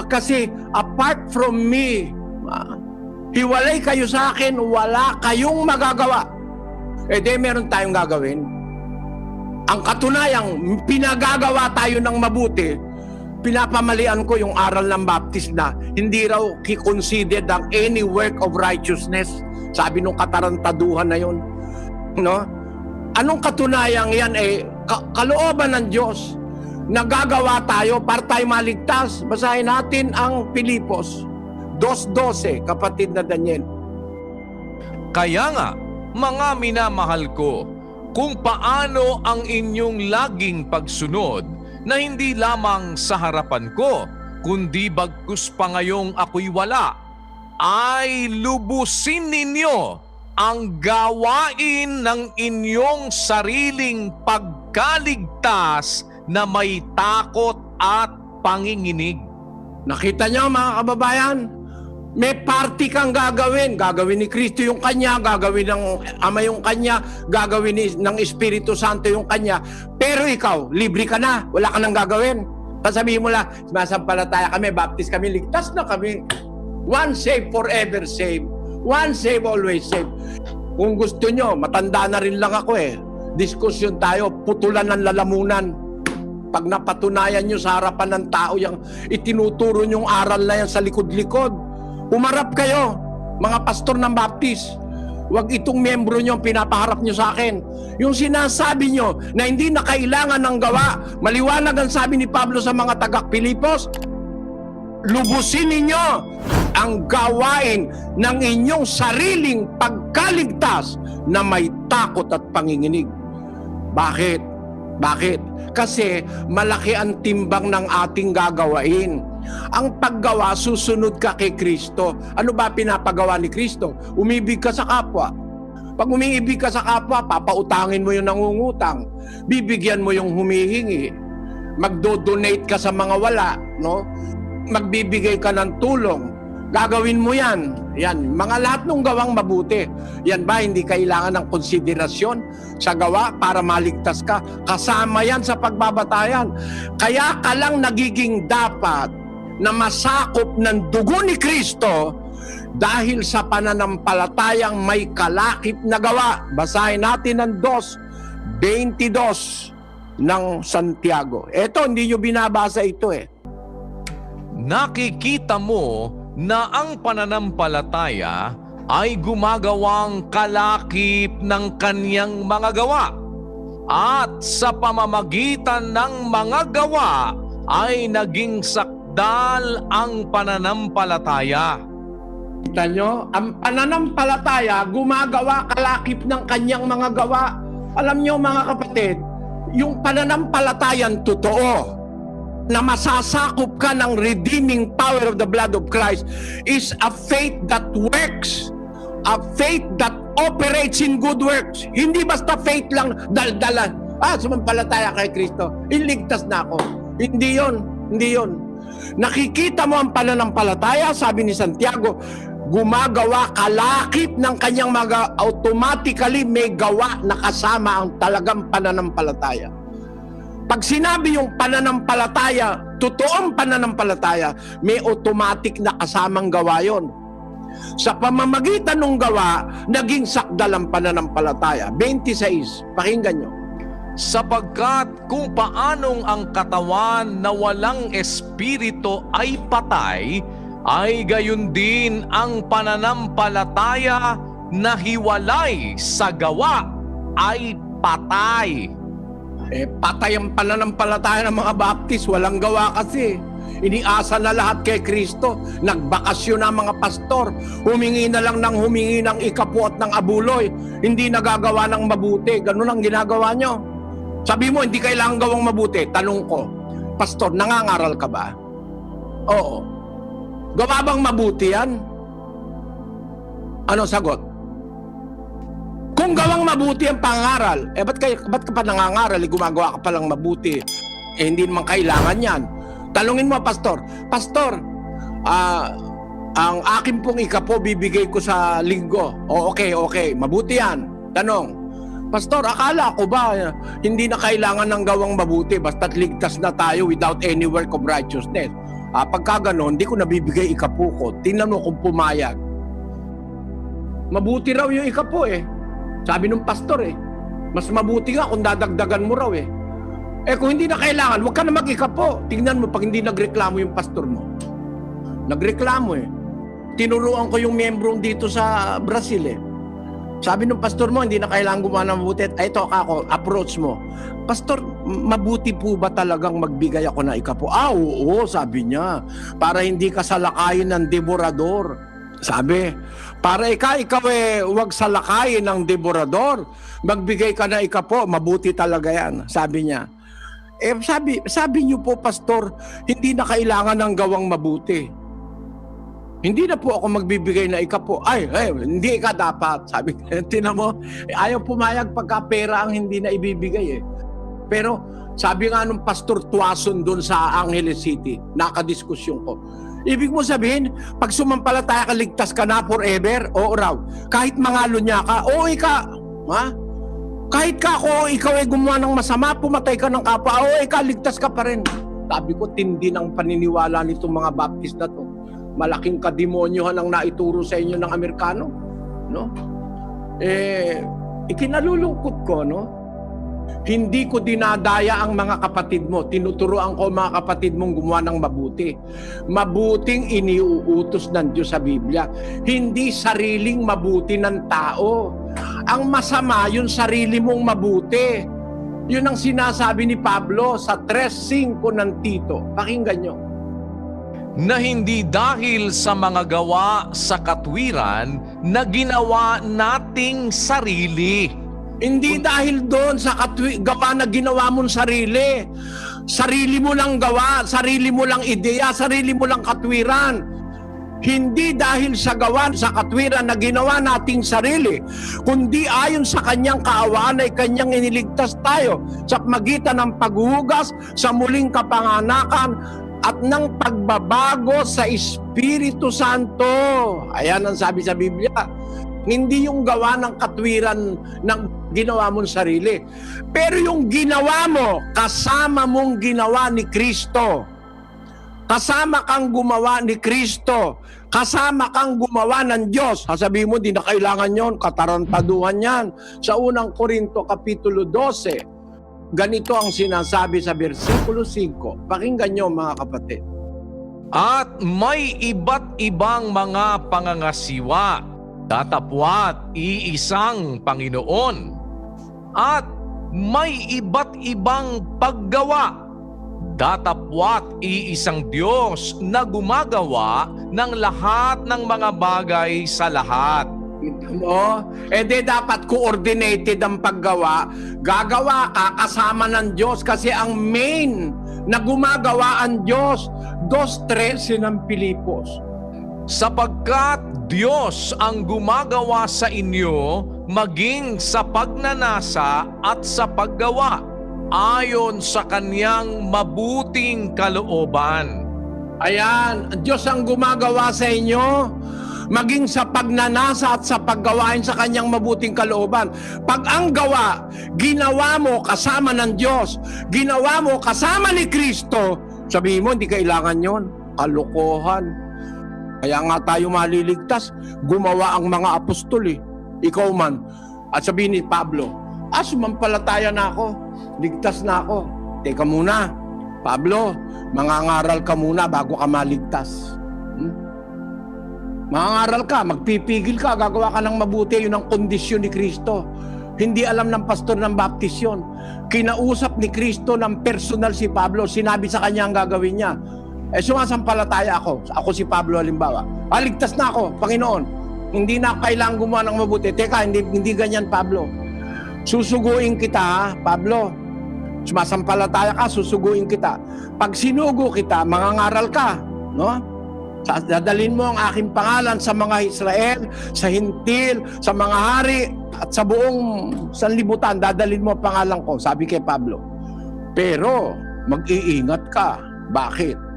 Kasi apart from me, hiwalay kayo sa akin, wala kayong magagawa. Di meron tayong gagawin. Ang katunayang pinagagawa tayo ng mabuti, pinapamalian ko yung aral ng Baptist na hindi raw considered ang any work of righteousness. Sabi nung katarantaduhan na yun. No? Anong katunayang yan? Kalooban ng Diyos. Nagagawa tayo para tayo maligtas. Basahin natin ang Pilipos 2:12, kapatid na Daniel. Kaya nga, mga minamahal ko, kung paano ang inyong laging pagsunod na hindi lamang sa harapan ko, kundi bagkus pa ngayong ako'y wala, ay lubusin ninyo ang gawain ng inyong sariling pagkaligtas na may takot at panginginig. Nakita niyo mga kababayan? May party kang gagawin. Gagawin ni Kristo yung kanya, gagawin ng Ama yung kanya, gagawin ng Espiritu Santo yung kanya. Pero ikaw, libre ka na. Wala ka nang gagawin. Sasabihin mo lang, sumasampalataya kami, baptist kami, ligtas na kami. One saved, forever saved. One saved, always saved. Kung gusto nyo, matanda na rin lang ako eh. Diskusyon tayo, putulan ng lalamunan. Pag napatunayan nyo sa harapan ng tao, yung itinuturo nyong aral na yan sa likod-likod, umarap kayo, mga pastor ng Baptist. Huwag itong membro nyo ang pinapaharap nyo sa akin. Yung sinasabi nyo na hindi na kailangan ng gawa, maliwanag ang sabi ni Pablo sa mga taga-Pilipos, lubusin ninyo ang gawain ng inyong sariling pagkaligtas na may takot at panginginig. Bakit? Bakit? Kasi malaki ang timbang ng ating gagawain. Ang paggawa, susunod ka kay Kristo. Ano ba pinapagawa ni Kristo? Umibig ka sa kapwa. Pag umiibig ka sa kapwa, papautangin mo yung nangungutang. Bibigyan mo yung humihingi. Magdo-donate ka sa mga wala, no? Magbibigay ka ng tulong. Gagawin mo yan. Yan, mga lahat ng gawang mabuti. Yan ba, hindi kailangan ng konsiderasyon sa gawa para maligtas ka? Kasama yan sa pagbabatayan. Kaya ka lang nagiging dapat na masakop ng dugo ni Kristo dahil sa pananampalatayang may kalakip na gawa. Basahin natin ang 2:22 ng Santiago. Ito, hindi nyo binabasa ito eh. Nakikita mo na ang pananampalataya ay gumagawang kalakip ng kaniyang mga gawa, at sa pamamagitan ng mga gawa ay naging sakdal ang pananampalataya. Kita nyo, ang pananampalataya gumagawa kalakip ng kanyang mga gawa. Alam nyo mga kapatid, yung pananampalatayan totoo, na masasakop ka ng redeeming power of the blood of Christ, is a faith that works, a faith that operates in good works. Hindi basta faith lang daldalan. Sumampalataya kay Kristo, iligtas na ako. Hindi yon, hindi yon. Nakikita mo ang pananampalataya, sabi ni Santiago, gumagawa kalakip ng kanyang mga, automatically may gawa na kasama ang talagang pananampalataya. Pag sinabi yung pananampalataya, totoong pananampalataya, may automatic na kasamang gawa yon. Sa pamamagitan ng gawa, naging sakdal ang pananampalataya. 26, pakinggan nyo. Sapagkat kung paanong ang katawan na walang espiritu ay patay, ay gayon din ang pananampalataya na hiwalay sa gawa ay patay. Patay ang pananampalataya ng mga Baptist, walang gawa kasi. Iniasa na lahat kay Kristo. Nagbakasyon na mga pastor. Humingi na lang ng humingi ng ikapu at ng abuloy. Hindi nagagawa ng mabuti. Ganun ang ginagawa nyo. Sabi mo, hindi kailangan gawang mabuti. Tanong ko, pastor, nangangaral ka ba? Oo. Gawa bang mabuti yan? Ano sagot? Kung gawang mabuti ang pangaral, ba't ka pa nangangaral? Gumagawa ka palang mabuti. Hindi naman kailangan yan. Talungin mo, pastor. Pastor, ang akin pong ikapo bibigay ko sa linggo. Okay. Mabuti yan. Tanong, pastor, akala ko ba hindi na kailangan ng gawang mabuti basta't ligtas na tayo without any work of righteousness? Pagka ganon, hindi ko nabibigay ikapo ko. Tingnan mo kung pumayag. Mabuti raw yung ikapo Sabi ng pastor mas mabuti nga kung dadagdagan mo raw kung hindi na kailangan, huwag ka na mag-ikapo. Tingnan mo pag hindi nagreklamo yung pastor mo. Nagreklamo Tinuruan ko yung miyembro dito sa Brazil Sabi ng pastor mo, hindi na kailangan gumawa ng mabuti. Ito ako, approach mo. Pastor, mabuti po ba talagang magbigay ako na ikapo? Oo, sabi niya. Para hindi ka salakayin ng devorador. Sabi, para ikaw huwag salakayin ng devorador. Magbigay ka na ikapo, mabuti talaga yan. Sabi niya. Sabi niyo po, pastor, hindi na kailangan ng gawang mabuti. Hindi na po ako magbibigay na ikapo. Hindi ka dapat. Sabi, tinan mo, ayaw pumayag pagka pera ang hindi na ibibigay Pero sabi nga nung pastor Tuason doon sa Angeles City, nakadiskusyon ko. Ibig mo sabihin, pag sumampalataya ka, ligtas ka na forever? Oo raw. Kahit mangalo niya ka, kahit ikaw ay gumawa ng masama, pumatay ka ng kapwa, ligtas ka pa rin. Sabi ko, tindi ng paniniwala nitong mga Baptist na to. Malaking kademonyohan ang naituro sa inyo ng Amerikano. No? Ikinalulungkot ko, hindi ko dinadaya ang mga kapatid mo. Tinuturoan ko mga kapatid mong gumawa ng mabuti. Mabuting iniuutos ng Diyos sa Biblia. Hindi sariling mabuti ng tao. Ang masama, yung sarili mong mabuti. Yun ang sinasabi ni Pablo sa 3:5 ng Tito. Pakinggan nyo. Na hindi dahil sa mga gawa sa katwiran na ginawa nating sarili. Hindi dahil doon sa gawa na ginawa mong sarili. Sarili mo lang gawa, sarili mo lang ideya, sarili mo lang katwiran. Hindi dahil sa gawa sa katwiran na ginawa nating sarili, kundi ayon sa kanyang kaawaan ay kanyang iniligtas tayo sa magitan ng paghuhugas sa muling kapanganakan at ng pagbabago sa Espiritu Santo. Ayan ang sabi sa Biblia. Hindi yung gawa ng katwiran ng ginawa mong sarili. Pero yung ginawa mo, kasama mong ginawa ni Kristo. Kasama kang gumawa ni Kristo. Kasama kang gumawa ng Diyos. Sasabihin mo, di na kailangan yon, katarantaduhan yan. Sa unang Korinto, Kapitulo 12, ganito ang sinasabi sa versikulo 5. Pakinggan nyo mga kapatid. At may iba't ibang mga pangangasiwa, datapwat iisang Panginoon. At may iba't ibang paggawa, datapwat iisang Diyos na gumagawa ng lahat ng mga bagay sa lahat. Dapat coordinated ang paggawa. Gagawa ka kasama ng Diyos kasi ang main na gumagawa ang Diyos. 2:13 ng Pilipos. Sapagkat Diyos ang gumagawa sa inyo maging sa pagnanasa at sa paggawa ayon sa kanyang mabuting kalooban. Ayan, Diyos ang gumagawa sa inyo maging sa pagnanasa at sa paggawain sa kanyang mabuting kalooban. Pag ang gawa, ginawa mo kasama ng Diyos, ginawa mo kasama ni Kristo, sabihin mo, hindi kailangan yon. Kalokohan. Kaya nga tayo maliligtas, gumawa ang mga apostol eh. Ikaw man. At sabihin ni Pablo, sumampalataya na ako, ligtas na ako. Teka muna, Pablo, mangangaral ka muna bago ka maligtas. Mangangaral ka, magpipigil ka, gagawa ka ng mabuti, yun ang kondisyon ni Kristo. Hindi alam ng pastor ng baptist yun. Kinausap ni Kristo ng personal si Pablo, sinabi sa kanya ang gagawin niya. Sumasampalataya ako. Ako si Pablo halimbawa. Ligtas na ako, Panginoon. Hindi na kailangan gumawa ng mabuti. Teka, hindi ganyan, Pablo. Susuguin kita, ha, Pablo. Sumasampalataya ka, susuguin kita. Pag sinugo kita, mangangaral ka, no? Dadalhin mo ang aking pangalan sa mga Israel, sa Hintil, sa mga hari, at sa buong sanlibutan, dadalhin mo ang pangalan ko, sabi kay Pablo. Pero, mag-iingat ka. Bakit?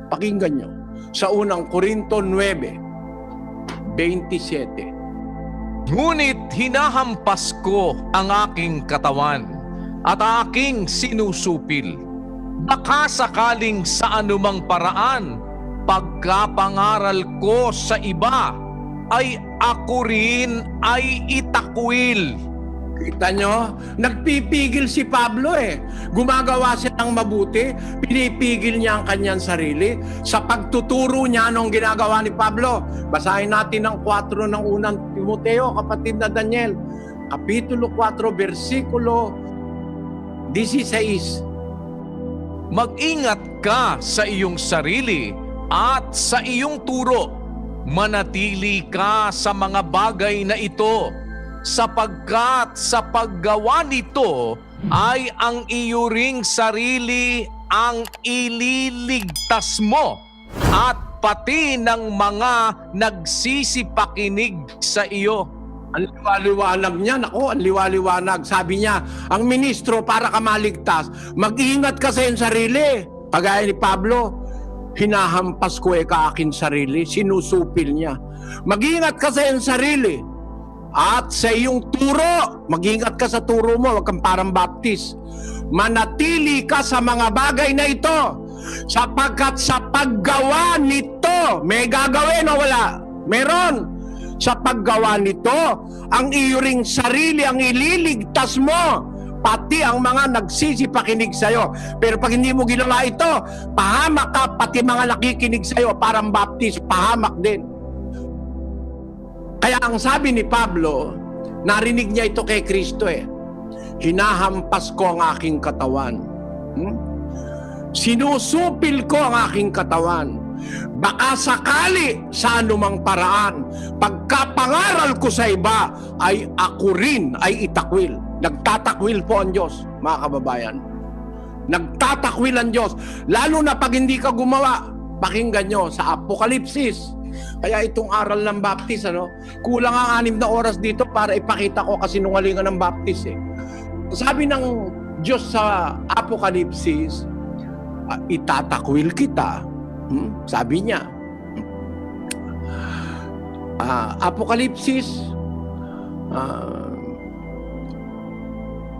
Pakinggan nyo. Sa unang Korinto 9:27. Ngunit hinahampas ko ang aking katawan at aking sinusupil. Baka sakaling sa anumang paraan, pagkapangaral ko sa iba, ay ako rin ay itakwil. Kita nyo? Nagpipigil si Pablo eh. Gumagawa siya ng mabuti, pinipigil niya ang kanyang sarili sa pagtuturo niya nung ginagawa ni Pablo. Basahin natin ang 4 ng unang Timoteo, kapatid na Daniel. Kapitulo 4, versikulo 16. Mag-ingat ka sa iyong sarili at sa iyong turo. Manatili ka sa mga bagay na ito, sapagkat sa paggawa nito ay ang iyo ring sarili ang ililigtas mo at pati ng mga nagsisipakinig sa iyo. Ang liwaliwanag niya, naku, ang liwaliwanag. Sabi niya, ang ministro para ka maligtas, mag-ingat ka sa iyong sarili. Kagaya ni Pablo, hinahampas ko ka aking sarili, sinusupil niya. Mag-ingat ka sa iyong sarili. At sa iyong turo, mag-ingat ka sa turo mo, huwag kang parang baptist. Manatili ka sa mga bagay na ito, sapagkat sa paggawa nito, may gagawin o wala? Meron. Sa paggawa nito, ang iyo ring sarili ang ililigtas mo, pati ang mga nagsisipakinig sa'yo. Pero pag hindi mo ginawa ito, pahamak ka, pati mga nakikinig sa'yo, parang baptist, pahamak din. Kaya ang sabi ni Pablo, narinig niya ito kay Kristo eh. Hinahampas ko ang aking katawan. Sinusupil ko ang aking katawan. Baka sakali sa anumang paraan, pagkapangaral ko sa iba, ay ako rin ay itakwil. Nagtatakwil po ang Diyos, mga kababayan. Nagtatakwil ang Diyos. Lalo na pag hindi ka gumawa, pakinggan nyo sa Apokalipsis. Kaya itong aral ng baptist, kulang ang 6 na oras dito para ipakita ko kasinungalingan ng baptist eh. Sabi ng Diyos sa Apokalipsis, itatakwil kita. Sabi niya. Apokalipsis,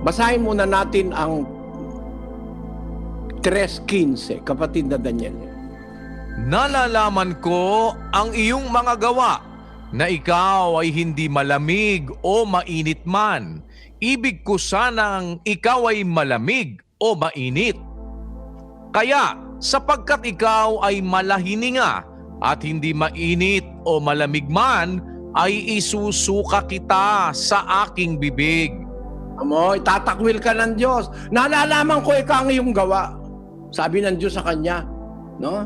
basahin muna natin ang 3:15, kapatid na Daniel. Nalalaman ko ang iyong mga gawa, na ikaw ay hindi malamig o mainit man. Ibig ko sanang ikaw ay malamig o mainit. Kaya, sapagkat ikaw ay malahininga at hindi mainit o malamig man, ay isusuka kita sa aking bibig. Itatakwil ka ng Diyos. Nalalaman ko ikaw ang iyong gawa. Sabi ng Diyos sa kanya, no?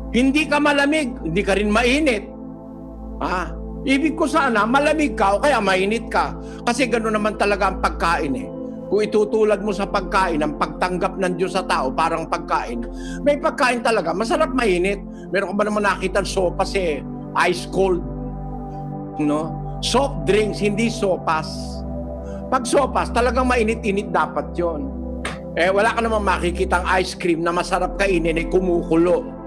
Hindi ka malamig, hindi ka rin mainit. Ibig ko sana, malamig ka o kaya mainit ka. Kasi gano'n naman talaga ang pagkain eh. Kung itutulad mo sa pagkain, ang pagtanggap ng Diyos sa tao, parang pagkain. May pagkain talaga, masarap mainit. Meron ka ba naman nakita sopas eh, ice cold? No? Soft drinks, hindi sopas. Pag sopas, talagang mainit-init dapat yon. Wala ka naman makikitang ice cream na masarap kainin, kumukulo.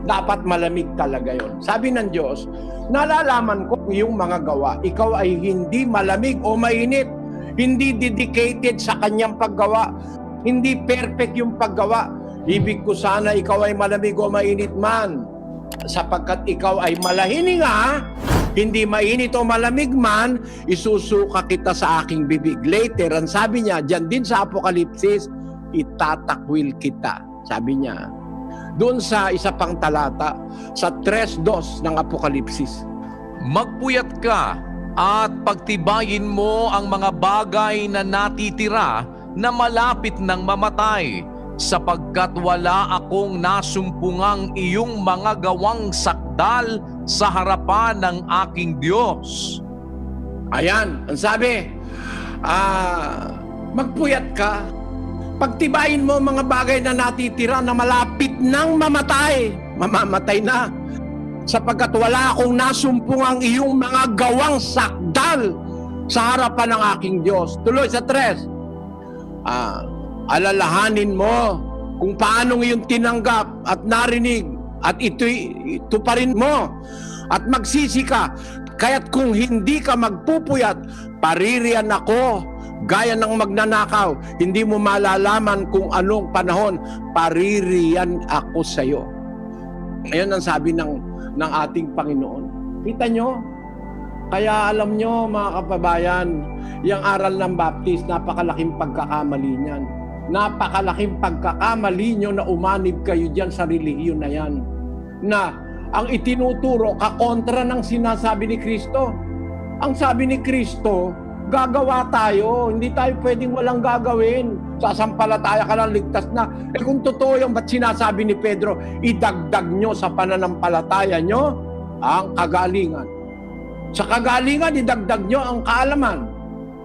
Dapat malamig talaga yon. Sabi ng Diyos, nalalaman ko yung mga gawa. Ikaw ay hindi malamig o mainit, hindi dedicated sa kanyang paggawa, hindi perfect yung paggawa. Ibig ko sana ikaw ay malamig o mainit man, sapagkat ikaw ay malahininga, hindi mainit o malamig man, isusuka kita sa aking bibig. Later, ang sabi niya, dyan din sa Apokalipsis, itatakwil kita. Sabi niya, doon sa isa pang talata, sa 3:2 ng Apokalipsis. Magpuyat ka at pagtibayin mo ang mga bagay na natitira na malapit ng mamatay, sapagkat wala akong nasumpungang iyong mga gawang sakdal sa harapan ng aking Diyos. Ayan, ang sabi, magpuyat ka, pagtibayin mo mga bagay na natitira na malapit ng mamatay, mamamatay na, sapagkat wala akong nasumpungang iyong mga gawang sakdal sa harapan ng aking Diyos. Tuloy sa 3, alalahanin mo kung paano iyong tinanggap at narinig at ito pa rin mo at magsisi ka. Kaya't kung hindi ka magpupuyat, paririyan ako gaya ng magnanakaw. Hindi mo malalaman kung anong panahon, paririyan ako sa iyo. Ayun ang sabi ng ating Panginoon. Kita nyo? Kaya alam nyo mga kababayan, yung aral ng Baptist, napakalaking pagkakamali niyan. Napakalaking pagkakamali nyo na umanib kayo dyan sa relihiyon na yan. Na ang itinuturo kakontra ng sinasabi ni Kristo. Ang sabi ni Kristo, gagawa tayo. Hindi tayo pwedeng walang gagawin. Sasampalataya ka lang, ligtas na. Kung totoo yung ba't sinasabi ni Pedro, idagdag nyo sa pananampalataya nyo ang kagalingan. Sa kagalingan, idagdag nyo ang kaalaman.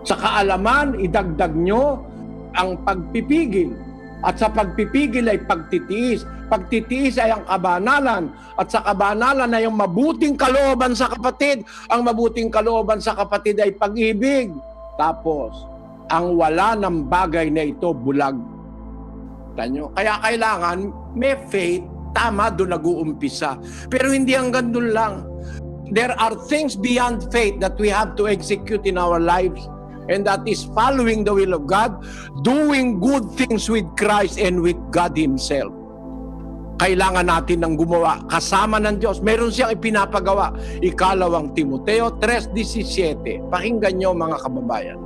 Sa kaalaman, idagdag nyo ang pagpipigil. At sa pagpipigil ay pagtitiis. Pagtitiis ay ang kabanalan. At sa kabanalan ay ang mabuting kalooban sa kapatid. Ang mabuting kalooban sa kapatid ay pag-ibig. Tapos, ang wala ng bagay na ito, bulag. Tanyo? Kaya kailangan may faith, tama, doon nag-uumpisa. Pero hindi hanggang doon lang. There are things beyond faith that we have to execute in our lives. And that is following the will of God, doing good things with Christ and with God Himself. Kailangan natin ng gumawa kasama ng Diyos. Meron siyang ipinapagawa. Ikalawang Timoteo 3:17. Pakinggan niyo mga kababayan.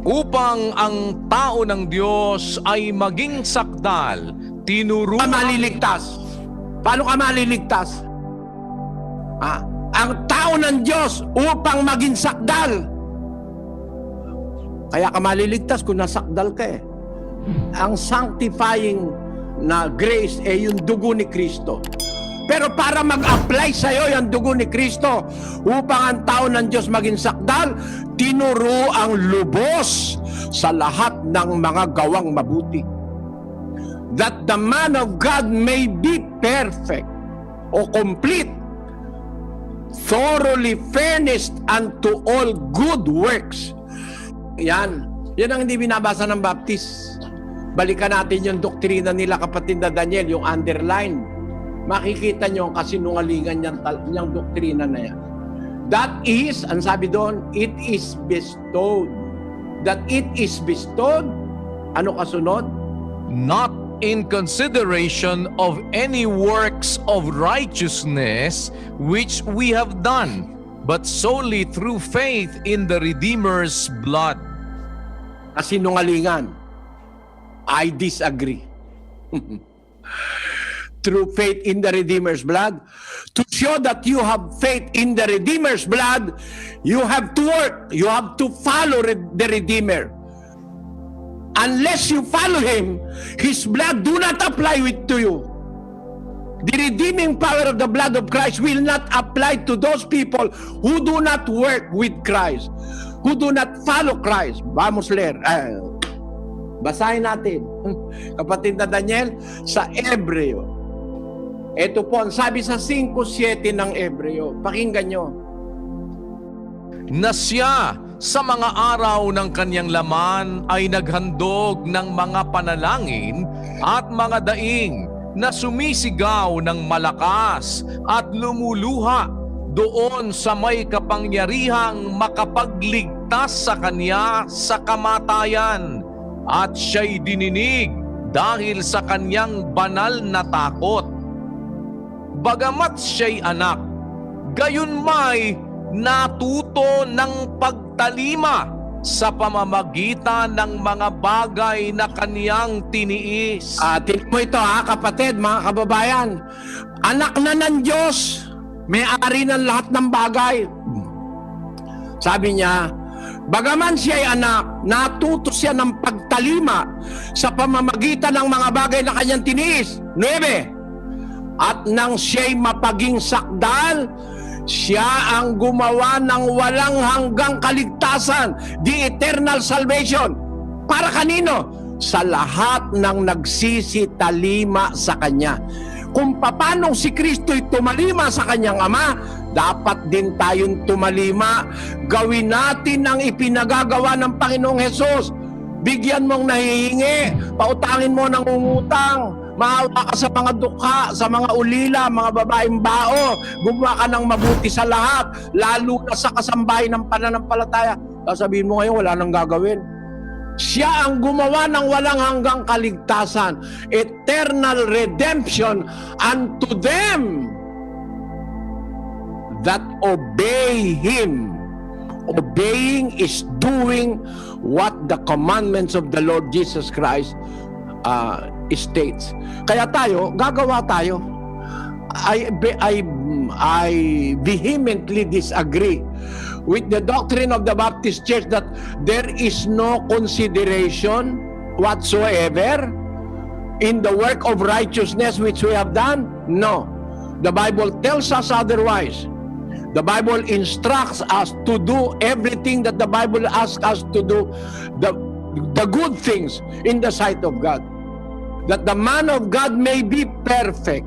Upang ang tao ng Diyos ay maging sakdal, tinuro Paano ka maliligtas? Paano ka maliligtas? Ang tao ng Diyos upang maging sakdal. Kaya ka maliligtas kung nasakdal ka eh. Ang sanctifying na grace ay yung dugo ni Kristo. Pero para mag-apply sa'yo yung dugo ni Kristo, upang ang tao ng Diyos maging sakdal, tinuro ang lubos sa lahat ng mga gawang mabuti. That the man of God may be perfect o complete, thoroughly furnished unto all good works. Yan ang hindi binabasa ng Baptist. Balikan natin yung doktrina nila, kapatid na Daniel, yung underline. Makikita nyo ang kasinungalingan niyang doktrina na yan. That is, ang sabi doon, it is bestowed. That it is bestowed, ano kasunod? not in consideration of any works of righteousness which we have done, but solely through faith in the Redeemer's blood. Kasinungalingan. I disagree. Through faith in the Redeemer's blood, to show that you have faith in the Redeemer's blood, you have to work. You have to follow the Redeemer. Unless you follow Him, His blood do not apply to you. The redeeming power of the blood of Christ will not apply to those people who do not work with Christ, who do not follow Christ. Vamos leer. Basahin natin. Kapatid na Daniel, sa Hebreo. Ito po, ang sabi sa 5:7 ng Hebreo. Pakinggan nyo. Na siya sa mga araw ng kanyang laman ay naghandog ng mga panalangin at mga daing na sumisigaw ng malakas at lumuluha doon sa may kapangyarihang makapagligtas sa kanya sa kamatayan, at siya'y dininig dahil sa kanyang banal na takot. Bagamat siya'y anak, gayon may natuto ng pagtalima sa pamamagitan ng mga bagay na kaniyang tiniis. Tingnan mo ito kapatid, mga kababayan. Anak na ng Diyos, may-ari ng lahat ng bagay. Sabi niya, bagaman siya ay anak, natuto siya ng pagtalima sa pamamagitan ng mga bagay na kanyang tiniis. 9. At nang siya'y mapaging sakdal, siya ang gumawa ng walang hanggang kaligtasan, the eternal salvation. Para kanino? Sa lahat ng nagsisitalima sa Kanya. Kung paanong si Kristo'y tumalima sa Kanyang Ama, dapat din tayong tumalima. Gawin natin ang ipinagagawa ng Panginoong Hesus. Bigyan mong nahihingi, pautangin mo ng umutang, maawa ka sa mga dukha, sa mga ulila, mga babaeng bao, gumawa ka ng mabuti sa lahat, lalo na sa kasambahay ng pananampalataya. Sasabihin mo ngayon, wala nang gagawin. Siya ang gumawa ng walang hanggang kaligtasan, eternal redemption unto them that obey Him. Obeying is doing what the commandments of the Lord Jesus Christ states. Kaya tayo, gagawa tayo. I vehemently disagree with the doctrine of the Baptist Church that there is no consideration whatsoever in the work of righteousness which we have done. No. The Bible tells us otherwise. The Bible instructs us to do everything that the Bible asks us to do, the good things in the sight of God. That the man of God may be perfect.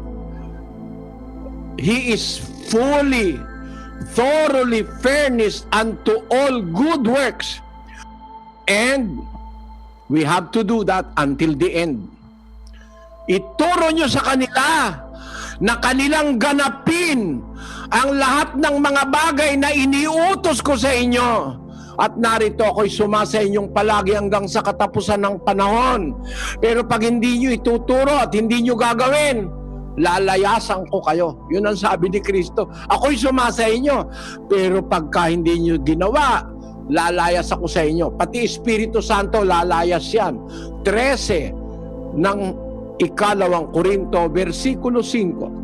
He is fully, thoroughly furnished unto all good works. And we have to do that until the end. Ituro nyo sa kanila na kanilang ganapin ang lahat ng mga bagay na iniutos ko sa inyo. At narito ako'y sumasa inyong palagi hanggang sa katapusan ng panahon. Pero pag hindi nyo ituturo at hindi nyo gagawin, lalayasan ko kayo. Yun ang sabi ni Kristo. Ako'y sumasa inyo. Pero pagka hindi nyo ginawa, lalayas ako sa inyo. Pati Espiritu Santo, lalayas yan. 13 ng 2 Korinto, versikulo 5.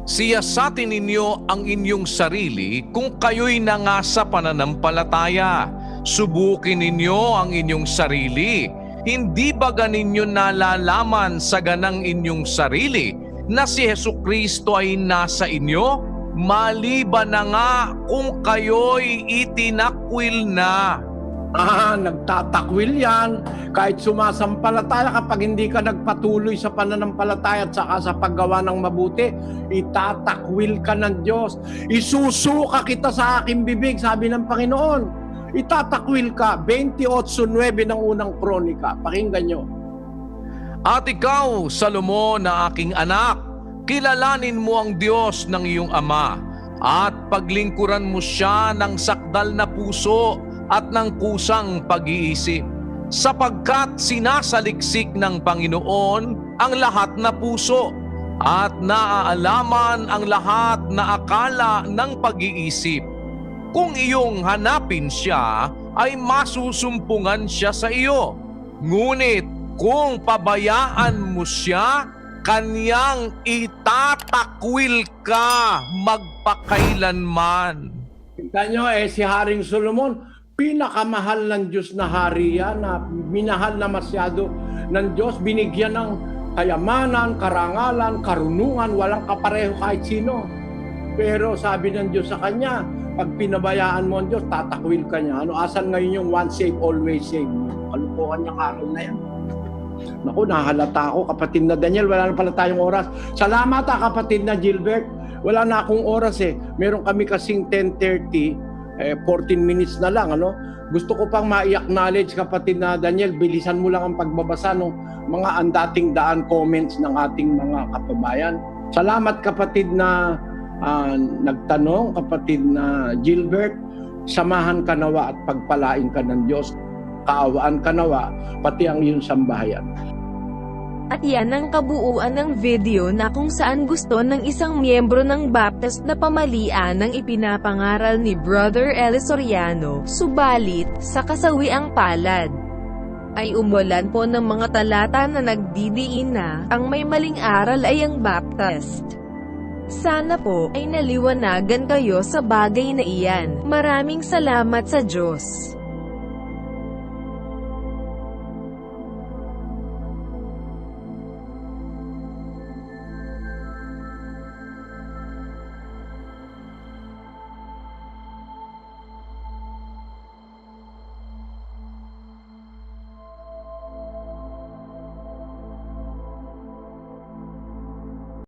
Siyasatin ninyo ang inyong sarili kung kayo'y nangasa pananampalataya. Subukin ninyo ang inyong sarili. Hindi ba ganinyo nalalaman sa ganang inyong sarili na si Hesukristo ay nasa inyo? Maliban na nga kung kayo'y itinakwil na. Nagtatakwil yan. Kahit sumasampalataya, kapag hindi ka nagpatuloy sa pananampalataya at saka sa paggawa ng mabuti, itatakwil ka ng Diyos. Isusuka kita sa aking bibig, sabi ng Panginoon. Itatakwil ka. 28:9 ng unang kronika. Pakinggan nyo. At ikaw, Salomon na aking anak, kilalanin mo ang Diyos ng iyong ama at paglingkuran mo siya ng sakdal na puso at ng kusang pag-iisip, sapagkat sinasaliksik ng Panginoon ang lahat na puso at naaalaman ang lahat na akala ng pag-iisip. Kung iyong hanapin siya, ay masusumpungan siya sa iyo. Ngunit kung pabayaan mo siya, kanyang itatakwil ka magpakailanman. Kita nyo, si Haring Solomon, pinakamahal ng Diyos na hari yan, na minahal na masyado ng Diyos, binigyan ng kayamanan, karangalan, karunungan, walang kapareho kahit sino. Pero sabi ng Diyos sa kanya, pag pinabayaan mo ang Diyos, tatakwil ka niya. Asan ngayon yung once saved, always saved? Kalukuhan niya karon na yan. Naku, nahalata ako, kapatid na Daniel, wala na pala tayong oras. Salamat kapatid na Gilbert. Wala na akong oras Meron kami kasing 10:30, 14 minutes na lang, Gusto ko pang ma-acknowledge, kapatid na Daniel, bilisan mo lang ang pagbabasa ng mga andating daan comments ng ating mga kababayan. Salamat, kapatid na nagtanong, kapatid na Gilbert, samahan ka nawa at pagpalain ka ng Diyos, kaawaan ka nawa, pati ang iyong sambahayan. At yan ang kabuuan ng video na kung saan gusto ng isang miyembro ng Baptist na pamalian ng ipinapangaral ni Brother Eli Soriano, subalit, sa kasawiang palad, ay umulan po ng mga talata na nagdidiin na ang may maling aral ay ang Baptist. Sana po ay naliwanagan kayo sa bagay na iyan. Maraming salamat sa Diyos.